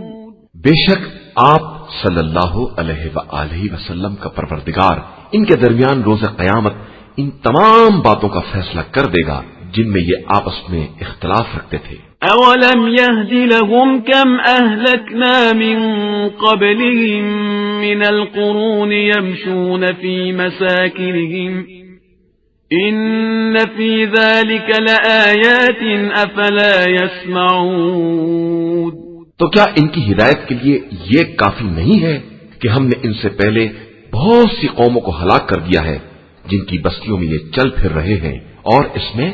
Speaker 1: بے شک آپ صلی اللہ علیہ وآلہ وسلم کا پروردگار ان کے درمیان روز قیامت ان تمام باتوں کا فیصلہ کر دے گا جن میں یہ آپس میں اختلاف رکھتے تھے.
Speaker 2: اولم يهد لهم كم اهلكنا من قبلهم من القرون يمشون في مساكنهم ان في ذلك لآيات افلا يسمعون.
Speaker 1: تو کیا ان کی ہدایت کے لیے یہ کافی نہیں ہے کہ ہم نے ان سے پہلے بہت سی قوموں کو ہلاک کر دیا ہے جن کی بستیوں میں یہ چل پھر رہے ہیں اور اس میں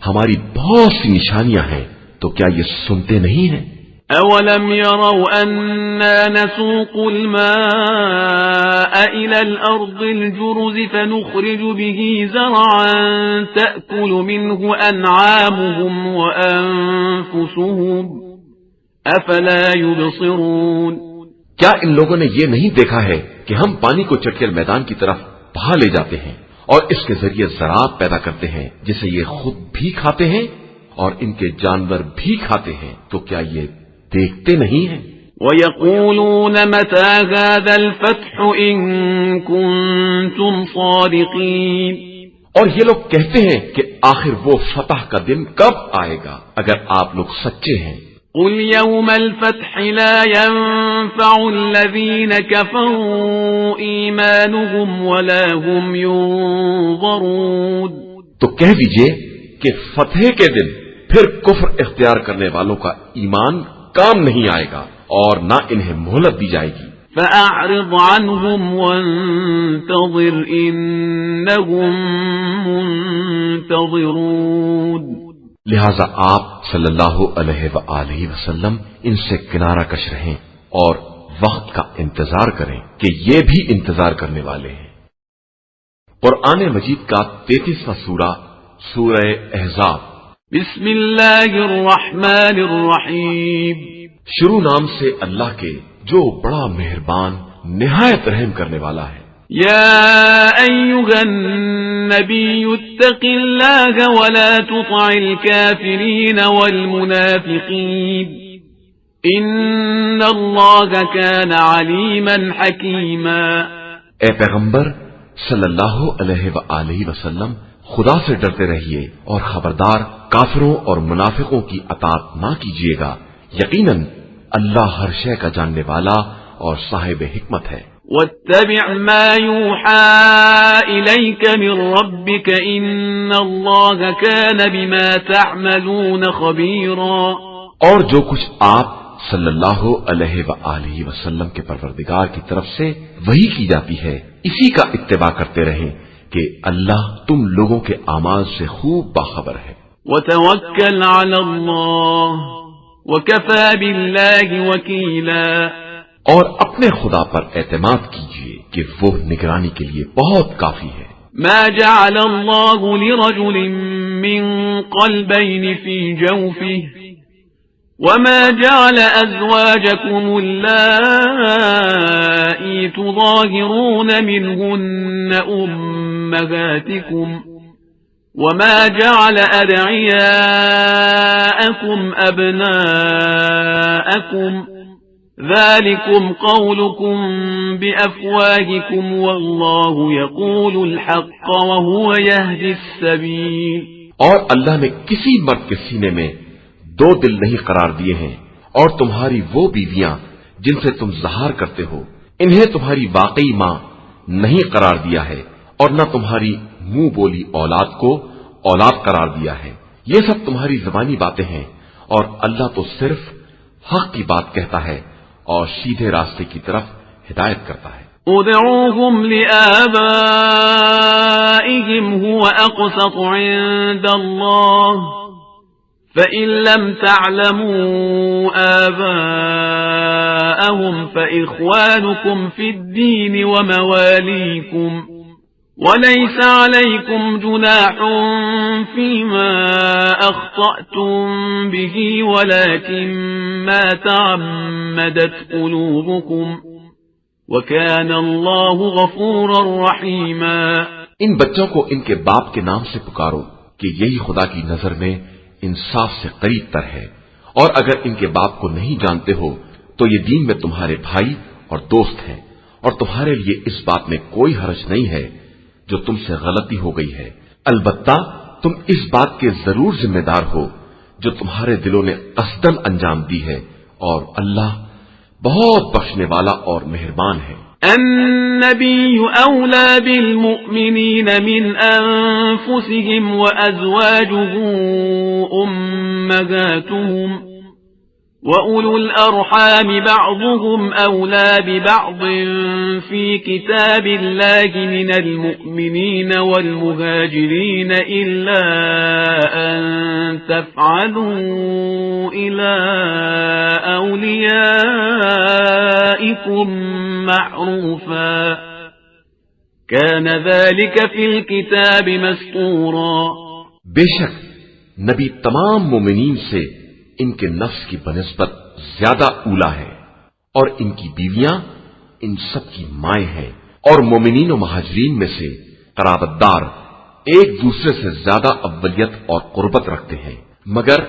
Speaker 1: ہماری بہت سی نشانیاں ہیں، تو کیا یہ سنتے نہیں ہیں؟
Speaker 2: اولم يروا اننا نسوق الماء الى الارض الجرز فنخرج به زرعا تأكل منه انعامهم وانفسهم افلا يبصرون.
Speaker 1: کیا ان لوگوں نے یہ نہیں دیکھا ہے کہ ہم پانی کو چٹیل میدان کی طرف بہا لے جاتے ہیں اور اس کے ذریعے زراعت پیدا کرتے ہیں جسے یہ خود بھی کھاتے ہیں اور ان کے جانور بھی کھاتے ہیں، تو کیا یہ دیکھتے نہیں ہیں؟
Speaker 2: وَيَقُولُونَ مَتَى هَذَا الْفَتْحُ إِن كُنتُمْ صَادِقِينَ
Speaker 1: اور یہ لوگ کہتے ہیں کہ آخر وہ فتح کا دن کب آئے گا اگر آپ لوگ سچے ہیں۔
Speaker 2: قُلْ يَوْمَ الْفَتْحِ لَا يَنفَعُ الَّذِينَ كَفَرُوا إِيمَانُهُمْ وَلَا هُمْ يُنظَرُونَ
Speaker 1: تو کہہ دیجئے کہ فتح کے دن پھر کفر اختیار کرنے والوں کا ایمان کام نہیں آئے گا اور نہ انہیں مہلت دی جائے گی۔
Speaker 2: فَأَعْرِضْ عَنْهُمْ وَانتَظِرْ إِنَّهُمْ مُنتَظِرُونَ
Speaker 1: لہذا آپ صلی اللہ علیہ وآلہ وسلم ان سے کنارہ کش رہیں اور وقت کا انتظار کریں کہ یہ بھی انتظار کرنے والے ہیں۔ قرآن مجید کا 33واں سورہ سورہ احزاب۔
Speaker 2: بسم اللہ الرحمن الرحیم۔
Speaker 1: شروع نام سے اللہ کے جو بڑا مہربان نہایت رحم کرنے والا ہے۔
Speaker 2: یا ایھا النبی اتق اللہ ولا تطع الکافرین والمنافقین ان اللہ کان علیما حکیما۔
Speaker 1: اے پیغمبر صلی اللہ علیہ وآلہ وسلم، خدا سے ڈرتے رہیے اور خبردار کافروں اور منافقوں کی اطاعت نہ کیجیے گا، یقیناً اللہ ہر شے کا جاننے والا اور صاحب حکمت ہے۔
Speaker 2: واتبع ما يوحى إليك من ربك إن الله كان بما تعملون خبيرا۔
Speaker 1: اور جو کچھ آپ صلی اللہ علیہ وآلہ وسلم کے پروردگار کی طرف سے وحی کی جاتی ہے اسی کا اتباع کرتے رہیں کہ اللہ تم لوگوں کے اعمال سے خوب باخبر ہے۔
Speaker 2: وتوکل علی اللہ وکفی باللہ وکیلا۔
Speaker 1: اور اپنے خدا پر اعتماد کیجیے کہ وہ نگرانی کے لیے بہت کافی ہے۔
Speaker 2: ما جعل اللہ لرجل من قلبین فی جوفه وما جعل ازواجکم اللائی تظاہرون منہن امہاتکم وما جعل ادعیاءکم ابناءکم ذلكم قولكم بأفواهكم والله يقول الحق وهو يهدي السبيل۔
Speaker 1: اور اللہ نے کسی مرد کے سینے میں دو دل نہیں قرار دیے ہیں، اور تمہاری وہ بیویاں جن سے تم ظہار کرتے ہو انہیں تمہاری واقعی ماں نہیں قرار دیا ہے، اور نہ تمہاری منہ بولی اولاد کو اولاد قرار دیا ہے۔ یہ سب تمہاری زبانی باتیں ہیں، اور اللہ تو صرف حق کی بات کہتا ہے اور سیدھے راستے کی طرف ہدایت کرتا ہے۔
Speaker 2: ادعوهم لآبائهم هو أقسط عند الله فإن لم تعلموا آباءهم فإخوانكم في الدين ومواليكم وليس عليكم جناح فيما أخطأتم به ولكن ما تعمدت قلوبكم وكان الله غفورا رحيما۔
Speaker 1: ان بچوں کو ان کے باپ کے نام سے پکارو کہ یہی خدا کی نظر میں انصاف سے قریب تر ہے، اور اگر ان کے باپ کو نہیں جانتے ہو تو یہ دین میں تمہارے بھائی اور دوست ہیں، اور تمہارے لیے اس بات میں کوئی حرج نہیں ہے جو تم سے غلطی ہو گئی ہے، البتہ تم اس بات کے ضرور ذمہ دار ہو جو تمہارے دلوں نے قصدن انجام دی ہے، اور اللہ بہت بخشنے والا اور مہربان ہے۔
Speaker 2: النبي أولى بالمؤمنين من أنفسهم وأزواجه أمهاتهم وأولو الأرحام بعضهم أولى ببعض في كتاب الله من المؤمنين والمهاجرين إلا أن تفعلوا إلى أوليائكم معروفا كان ذلك في الكتاب مسطورا۔
Speaker 1: بے شک نبی تمام مومنین سے ان کے نفس کی بنسبت زیادہ اولا ہے، اور ان کی بیویاں ان سب کی مائیں ہیں، اور مومنین و مہاجرین میں سے قرابت دار ایک دوسرے سے زیادہ اولیت اور قربت رکھتے ہیں، مگر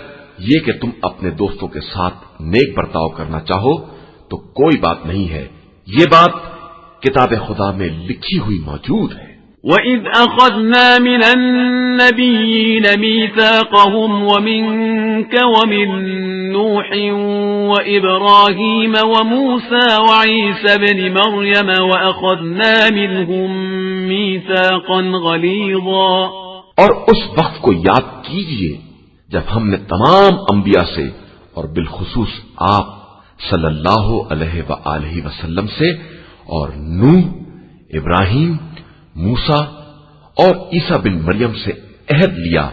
Speaker 1: یہ کہ تم اپنے دوستوں کے ساتھ نیک برتاؤ کرنا چاہو تو کوئی بات نہیں ہے، یہ بات کتاب خدا میں لکھی ہوئی موجود ہے۔
Speaker 2: وَإِذْ أَخَذْنَا مِنَ النَّبِيِّينَ مِيثَاقَهُمْ وَمِنكَ وَمِن نُوحٍ وَإِبْرَاهِيمَ وَمُوسَى وَعِيسَى ابْنِ مَرْيَمَ وَأَخَذْنَا مِنْهُم مِيثَاقًا غَلِيظًا۔
Speaker 1: اور اس وقت کو یاد کیجئے جب ہم نے تمام انبیاء سے اور بالخصوص آپ صلی اللہ علیہ وآلہ وسلم سے اور نوح، ابراہیم، موسیٰ اور عیسیٰ بن مریم سے عہد لیا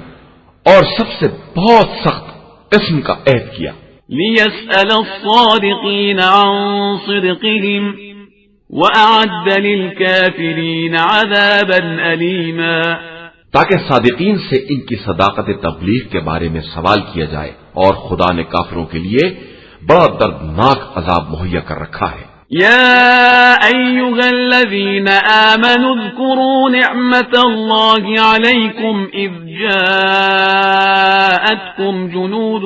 Speaker 1: اور سب سے بہت سخت قسم کا عہد کیا۔
Speaker 2: لِيَسْأَلَ الصَّادِقِينَ عَن صِدْقِهِمْ وَأَعَدَّ لِلْكَافِرِينَ عَذَابًا أَلِيمًا،
Speaker 1: تاکہ صادقین سے ان کی صداقت تبلیغ کے بارے میں سوال کیا جائے، اور خدا نے کافروں کے لیے بڑا دردناک عذاب مہیا کر رکھا ہے۔
Speaker 2: يا أيها الذين آمنوا اذكروا نعمة الله عليكم إذ جاءتكم جنود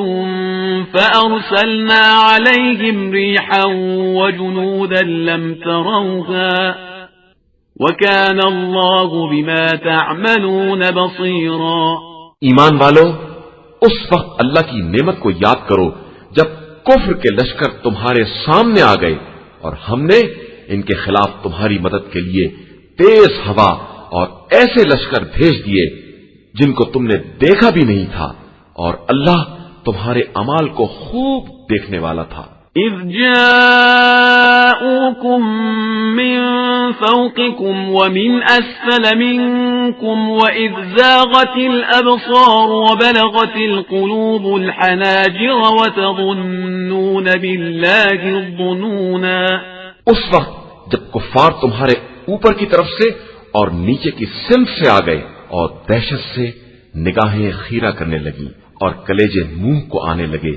Speaker 2: فأرسلنا عليهم ريحا وجنودا لم تروها وكان الله بما تعملون بصيرا۔
Speaker 1: ایمان والو، اس وقت اللہ کی نعمت کو یاد کرو جب کفر کے لشکر تمہارے سامنے آ گئے اور ہم نے ان کے خلاف تمہاری مدد کے لیے تیز ہوا اور ایسے لشکر بھیج دیے جن کو تم نے دیکھا بھی نہیں تھا، اور اللہ تمہارے اعمال کو خوب دیکھنے والا تھا۔
Speaker 2: اذ جاءوكم من فوقكم ومن اسفل منكم واذ زاغت الابصار وبلغت القلوب الحناجر وتظنون بالله الظنونا۔
Speaker 1: اس وقت جب کفار تمہارے اوپر کی طرف سے اور نیچے کی سمت سے آ گئے اور دہشت سے نگاہیں خیرہ کرنے لگیں اور کلیجے منہ کو آنے لگے،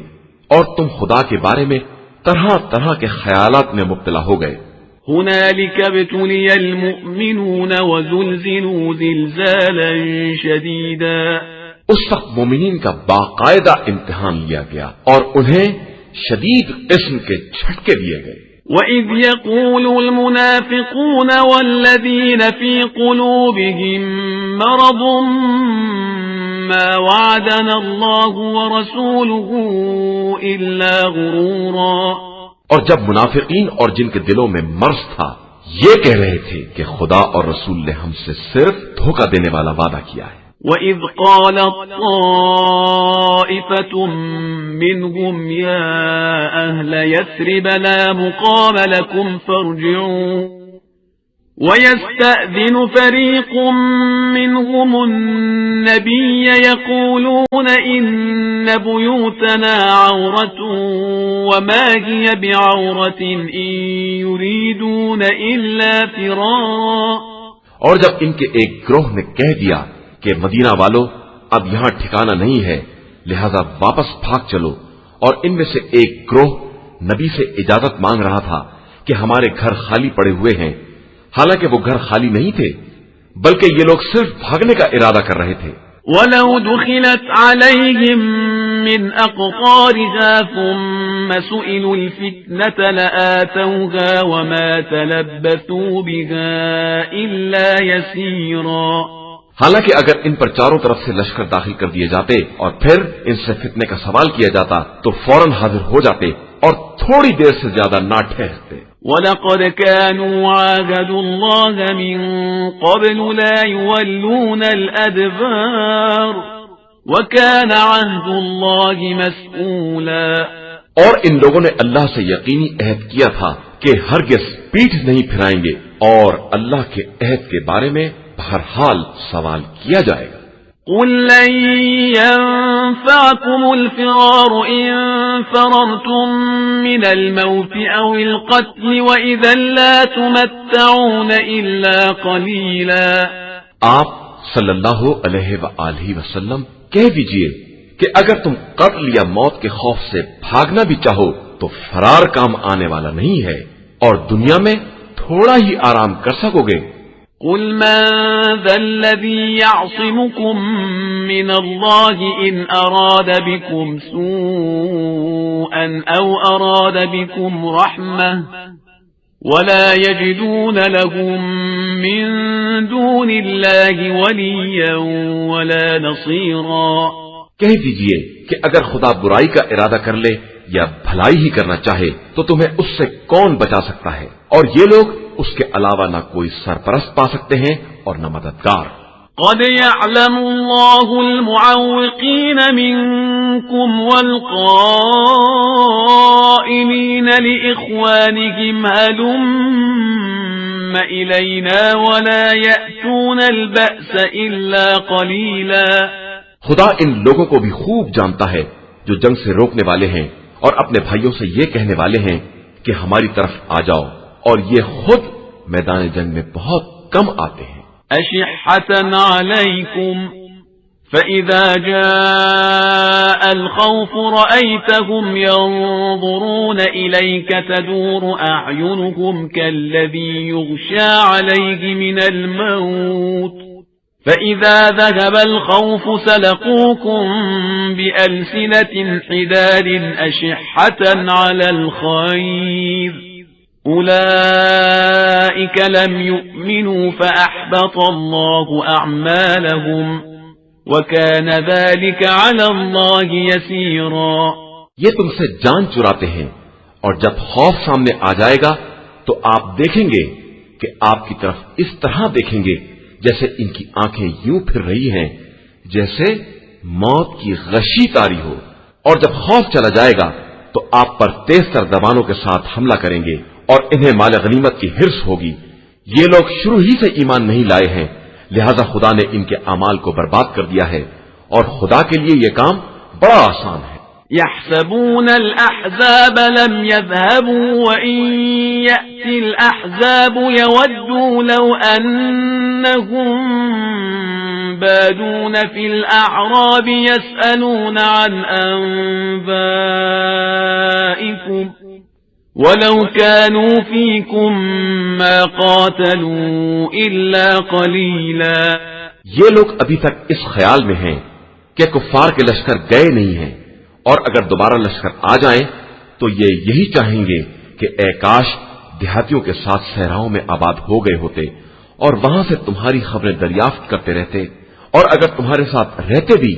Speaker 1: اور تم خدا کے بارے میں طرح طرح کے خیالات میں مبتلا ہو گئے۔
Speaker 2: هنالك ابتلي المؤمنون وزلزلوا زلزالا شديدا۔
Speaker 1: اس وقت مومنین کا باقاعدہ امتحان لیا گیا اور انہیں شدید قسم کے جھٹکے دیے گئے۔
Speaker 2: وَإِذْ يَقُولُ الْمُنَافِقُونَ وَالَّذِينَ فِي قُلُوبِهِم مَّرَضٌ مَّا وَعَدَنَا اللَّهُ وَرَسُولُهُ إِلَّا غُرُورًا۔
Speaker 1: اور جب منافقین اور جن کے دلوں میں مرض تھا یہ کہہ رہے تھے کہ خدا اور رسول نے ہم سے صرف دھوکہ دینے والا وعدہ کیا ہے۔
Speaker 2: وَإِذْ قَالَتْ طَائِفَةٌ مِّنْهُمْ يَا أَهْلَ يَثْرِبَ لَا مُقَامَ لَكُمْ فَارْجِعُوا وَيَسْتَأْذِنُ فَرِيقٌ مِّنْهُمُ النَّبِيَّ يَقُولُونَ إِنَّ بُيُوتَنَا عَوْرَةٌ وَمَا هِيَ بِعَوْرَةٍ إِن يُرِيدُونَ إِلَّا فِرَارًا۔
Speaker 1: اور جب ان کے ایک گروہ نے کہہ دیا کہ مدینہ والو اب یہاں ٹھکانہ نہیں ہے، لہذا واپس بھاگ چلو، اور ان میں سے ایک گروہ نبی سے اجازت مانگ رہا تھا کہ ہمارے گھر خالی پڑے ہوئے ہیں، حالانکہ وہ گھر خالی نہیں تھے بلکہ یہ لوگ صرف بھاگنے کا ارادہ کر رہے تھے۔
Speaker 2: وَلَوْ دُخِلَتْ عَلَيْهِمْ مِنْ أَقْطَارِهَا ثُمَّ سُئِلُوا الْفِتْنَةَ لَآتَوْهَا وَمَا تَلَبَّثُوا بِهَا إِلَّا يَسِيرًا۔
Speaker 1: حالانکہ اگر ان پر چاروں طرف سے لشکر داخل کر دیے جاتے اور پھر ان سے فتنے کا سوال کیا جاتا تو فوراً حاضر ہو جاتے اور تھوڑی دیر سے زیادہ نہ ٹھہرتے۔
Speaker 2: وَلَقَدْ كَانُوا عَاهَدُوا اللَّهَ مِن قَبْلُ لَا يُوَلُّونَ الْأَدْبَارَ وَكَانَ عَهْدُ اللَّهِ مَسْئُولًا۔
Speaker 1: اور ان لوگوں نے اللہ سے یقینی عہد کیا تھا کہ ہرگز پیٹھ نہیں پھرائیں گے، اور اللہ کے عہد کے بارے میں بہرحال سوال کیا جائے گا۔
Speaker 2: قُل لَّن يَنفَعَكُمُ الْفِرَارُ إِن فَرَرْتُم مِّنَ الْمَوْتِ أَوِ الْقَتْلِ وَإِذًا لَّا تُمَتَّعُونَ إِلَّا قَلِيلًا۔
Speaker 1: آپ صلی اللہ علیہ وآلہ وسلم کہہ دیجئے کہ اگر تم قتل یا موت کے خوف سے بھاگنا بھی چاہو تو فرار کام آنے والا نہیں ہے، اور دنیا میں تھوڑا ہی آرام کر سکو گے۔
Speaker 2: قل من ذا الذي يعصمكم من الله إن أراد بكم سوءا أو أراد بكم رحمة ولا يجدون لهم من دون الله وليا ولا نصيرا۔
Speaker 1: کہہ دیجئے کہ اگر خدا برائی کا ارادہ کر لے یا بھلائی ہی کرنا چاہے تو تمہیں اس سے کون بچا سکتا ہے؟ اور یہ لوگ اس کے علاوہ نہ کوئی سرپرست پا سکتے ہیں اور نہ مددگار۔
Speaker 2: قد يعلم الله المعوقين منكم والقائلين لإخوانهم هلم إلينا ولا يأتون البأس إلا قليلا۔
Speaker 1: خدا ان لوگوں کو بھی خوب جانتا ہے جو جنگ سے روکنے والے ہیں اور اپنے بھائیوں سے یہ کہنے والے ہیں کہ ہماری طرف آ جاؤ، اور یہ خود میدان جنگ میں بہت کم آتے ہیں۔
Speaker 2: أشحة عليكم فإذا جاء الخوف رأيتهم ينظرون إليك تدور أعينهم كالذي يغشى عليه من الموت فإذا ذهب الخوف سلقوكم بألسنة حداد أشحة على الخير أولئك لم يؤمنوا فأحبط الله أعمالهم وكان ذلك على الله يسيرا۔
Speaker 1: یہ تم سے جان چراتے ہیں، اور جب خوف سامنے آ جائے گا تو آپ دیکھیں گے کہ آپ کی طرف اس طرح دیکھیں گے جیسے ان کی آنکھیں یوں پھر رہی ہیں جیسے موت کی غشی تاری ہو، اور جب خوف چلا جائے گا تو آپ پر تیز تر زبانوں کے ساتھ حملہ کریں گے اور انہیں مال غنیمت کی حرص ہوگی۔ یہ لوگ شروع ہی سے ایمان نہیں لائے ہیں، لہذا خدا نے ان کے اعمال کو برباد کر دیا ہے، اور خدا کے لیے یہ کام بڑا آسان ہے۔
Speaker 2: يحسبون الأحزاب لم يذهبوا وإن يأتي الأحزاب يودوا لو أنهم بادون في الأعراب يسألون عن أنبائكم ولو كانوا فيكم ما قاتلوا إلا قليلا۔
Speaker 1: یہ لوگ ابھی تک اس خیال میں ہیں کہ کفار کے لشکر گئے نہیں ہیں، اور اگر دوبارہ لشکر آ جائیں تو یہ یہی چاہیں گے کہ اے کاش دیہاتیوں کے ساتھ صحراؤں میں آباد ہو گئے ہوتے اور وہاں سے تمہاری خبریں دریافت کرتے رہتے، اور اگر تمہارے ساتھ رہتے بھی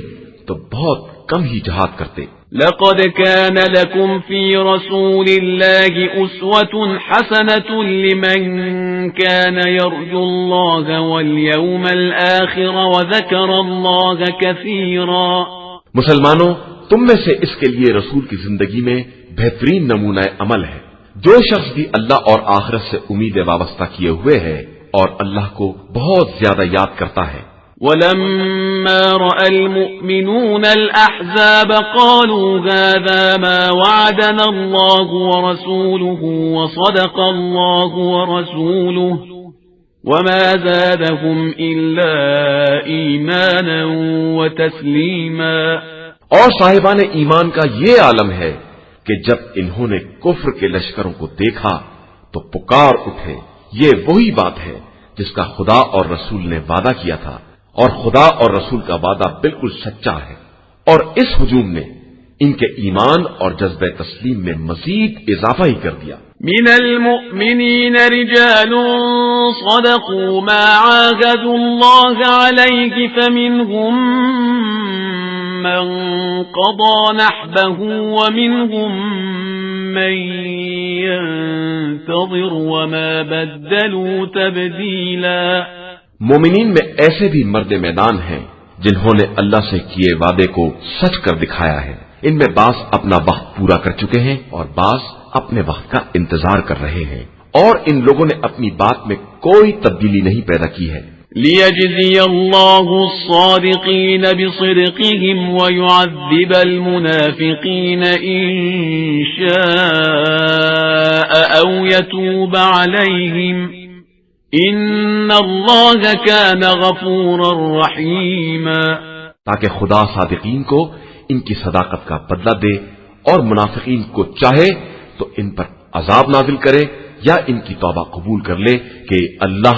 Speaker 1: تو بہت کم ہی جہاد کرتے۔
Speaker 2: لقد كان لكم في رسول الله أسوة حسنة لمن كان يرجو الله واليوم الآخر وذكر الله كثيرا۔
Speaker 1: مسلمانوں، تم میں سے اس کے لیے رسول کی زندگی میں بہترین نمونہ عمل ہے جو شخص بھی اللہ اور آخرت سے امید وابستہ کیے ہوئے ہے اور اللہ کو بہت زیادہ یاد کرتا ہے۔
Speaker 2: ولما رأى المؤمنون الأحزاب قالوا هذا ما وعدنا الله ورسوله وصدق الله ورسوله وما زادهم إلا إيمانا وتسليما۔
Speaker 1: اور صاحبان ایمان کا یہ عالم ہے کہ جب انہوں نے کفر کے لشکروں کو دیکھا تو پکار اٹھے، یہ وہی بات ہے جس کا خدا اور رسول نے وعدہ کیا تھا، اور خدا اور رسول کا وعدہ بالکل سچا ہے، اور اس ہجوم نے ان کے ایمان اور جذبہ تسلیم میں مزید اضافہ ہی کر دیا۔
Speaker 2: من المؤمنین رجال صدقوا ما عاهدوا الله عليه فمنهم من قضى نحبه ومنهم من ينتظر وما بدلوا تبديلا۔
Speaker 1: مومنین میں ایسے بھی مرد میدان ہیں جنہوں نے اللہ سے کیے وعدے کو سچ کر دکھایا ہے، ان میں بعض اپنا وقت پورا کر چکے ہیں اور بعض اپنے وقت کا انتظار کر رہے ہیں، اور ان لوگوں نے اپنی بات میں کوئی تبدیلی نہیں پیدا کی ہے۔
Speaker 2: لِيَجْزِيَ اللَّهُ الصَّادِقِينَ بِصِدْقِهِمْ وَيُعَذِّبَ الْمُنَافِقِينَ إِن شَاءَ أَوْ يَتُوبَ عَلَيْهِمْ إِنَّ اللَّهَ كَانَ غَفُورًا رَحِيمًا۔
Speaker 1: تاکہ خدا صادقین کو ان کی صداقت کا بدلہ دے اور منافقین کو چاہے تو ان پر عذاب نازل کرے یا ان کی توبہ قبول کر لے کہ اللہ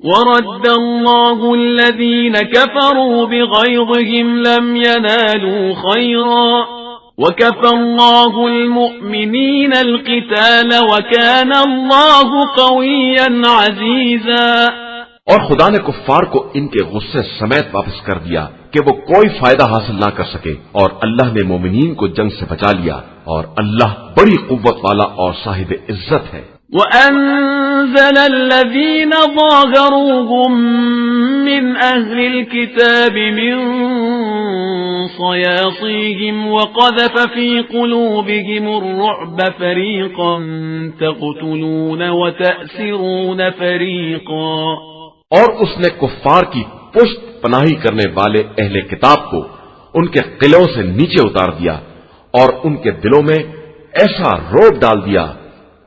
Speaker 2: ورد الله الذين كفروا بغيظهم لم ينالوا خيرا وكفى الله المؤمنين القتال وكان الله قويا عزيزا۔
Speaker 1: اور خدا نے کفار کو ان کے غصے سمیت واپس کر دیا کہ وہ کوئی فائدہ حاصل نہ کر سکے، اور اللہ نے مومنین کو جنگ سے بچا لیا، اور اللہ بڑی قوت والا اور صاحب عزت ہے۔
Speaker 2: وَأَنزَلَ الَّذِينَ ظَاهَرُوهُم مِّنْ أَهْلِ الْكِتَابِ مِنْ صَيَاصِيهِمْ وَقَذَفَ فِي قُلُوبِهِمُ الرُّعْبَ فَرِيقًا تَقْتُلُونَ وَتَأْسِرُونَ فَرِيقًا۔
Speaker 1: اور اس نے کفار کی پشت پناہی کرنے والے اہل کتاب کو ان کے قلعوں سے نیچے اتار دیا، اور ان کے دلوں میں ایسا رعب ڈال دیا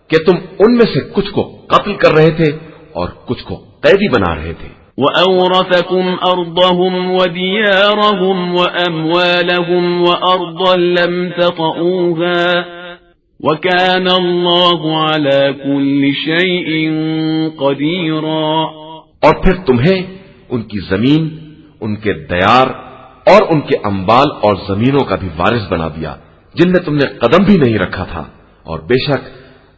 Speaker 1: کہ تم ان میں سے کچھ کو قتل کر رہے تھے اور کچھ کو قیدی بنا رہے تھے۔
Speaker 2: وَأَوْرَثَكُمْ أَرْضَهُمْ وَدِيَارَهُمْ وَأَمْوَالَهُمْ وَأَرْضًا لَمْ تَطَئُوهَا وَكَانَ اللَّهُ عَلَى كُلِّ شَيْءٍ قَدِيرًا۔
Speaker 1: اور پھر تمہیں ان کی زمین، ان کے دیار اور ان کے اموال اور زمینوں کا بھی وارث بنا دیا جن میں تم نے قدم بھی نہیں رکھا تھا، اور بے شک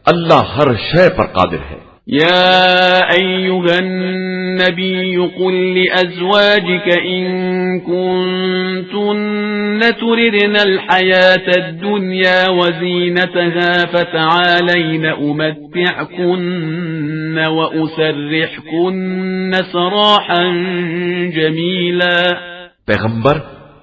Speaker 1: اللہ ہر شے پر قادر ہے۔
Speaker 2: يا أيها النبي قل لأزواجك إن كنتن تردن الحياة الدنيا وزينتها فتعالين أمتعكن وأسرحكن سراحا جميلا۔
Speaker 1: پیغمبر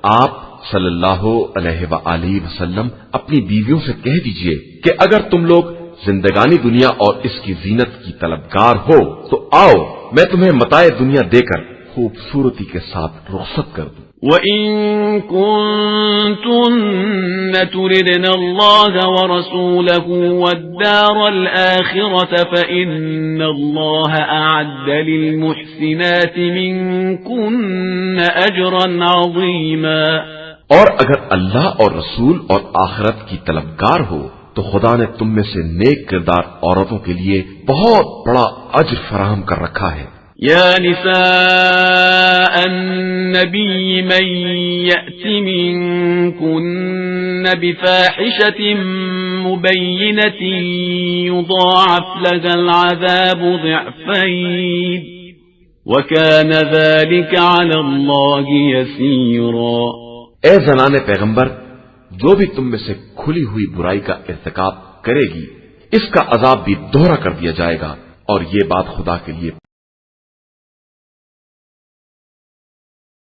Speaker 1: آپ صلی اللہ علیہ وآلہ وسلم اپنی بیویوں سے کہہ دیجئے کہ اگر تم لوگ زندگانی دنیا اور اس کی زینت کی طلبگار ہو تو آؤ میں تمہیں متاع دنیا دے کر خوبصورتی کے ساتھ رخصت کر دوں۔
Speaker 2: وَإِن كُنتُنَّ تُرِدْنَ اللَّهَ وَرَسُولَهُ وَالدَّارَ الْآخِرَةَ فَإِنَّ اللَّهَ أَعَدَّ لِلْمُحْسِنَاتِ مِنكُنَّ أَجْرًا عَظِيمًا۔
Speaker 1: اور اگر اللہ اور رسول اور آخرت کی طلبگار ہو تو خدا نے تم میں سے نیک کردار عورتوں کے لیے بہت بڑا اجر فراہم کر رکھا ہے۔
Speaker 2: یا نساء النبی من یأت منکن بفاحشة مبینة یضاعف لها العذاب ضعفین وکان ذلك علی اللہ یسیرا۔
Speaker 1: اے زنان پیغمبر، جو بھی تم میں سے کھلی ہوئی برائی کا ارتکاب کرے گی اس کا عذاب بھی دوہرا کر دیا جائے گا، اور یہ بات خدا کے لیے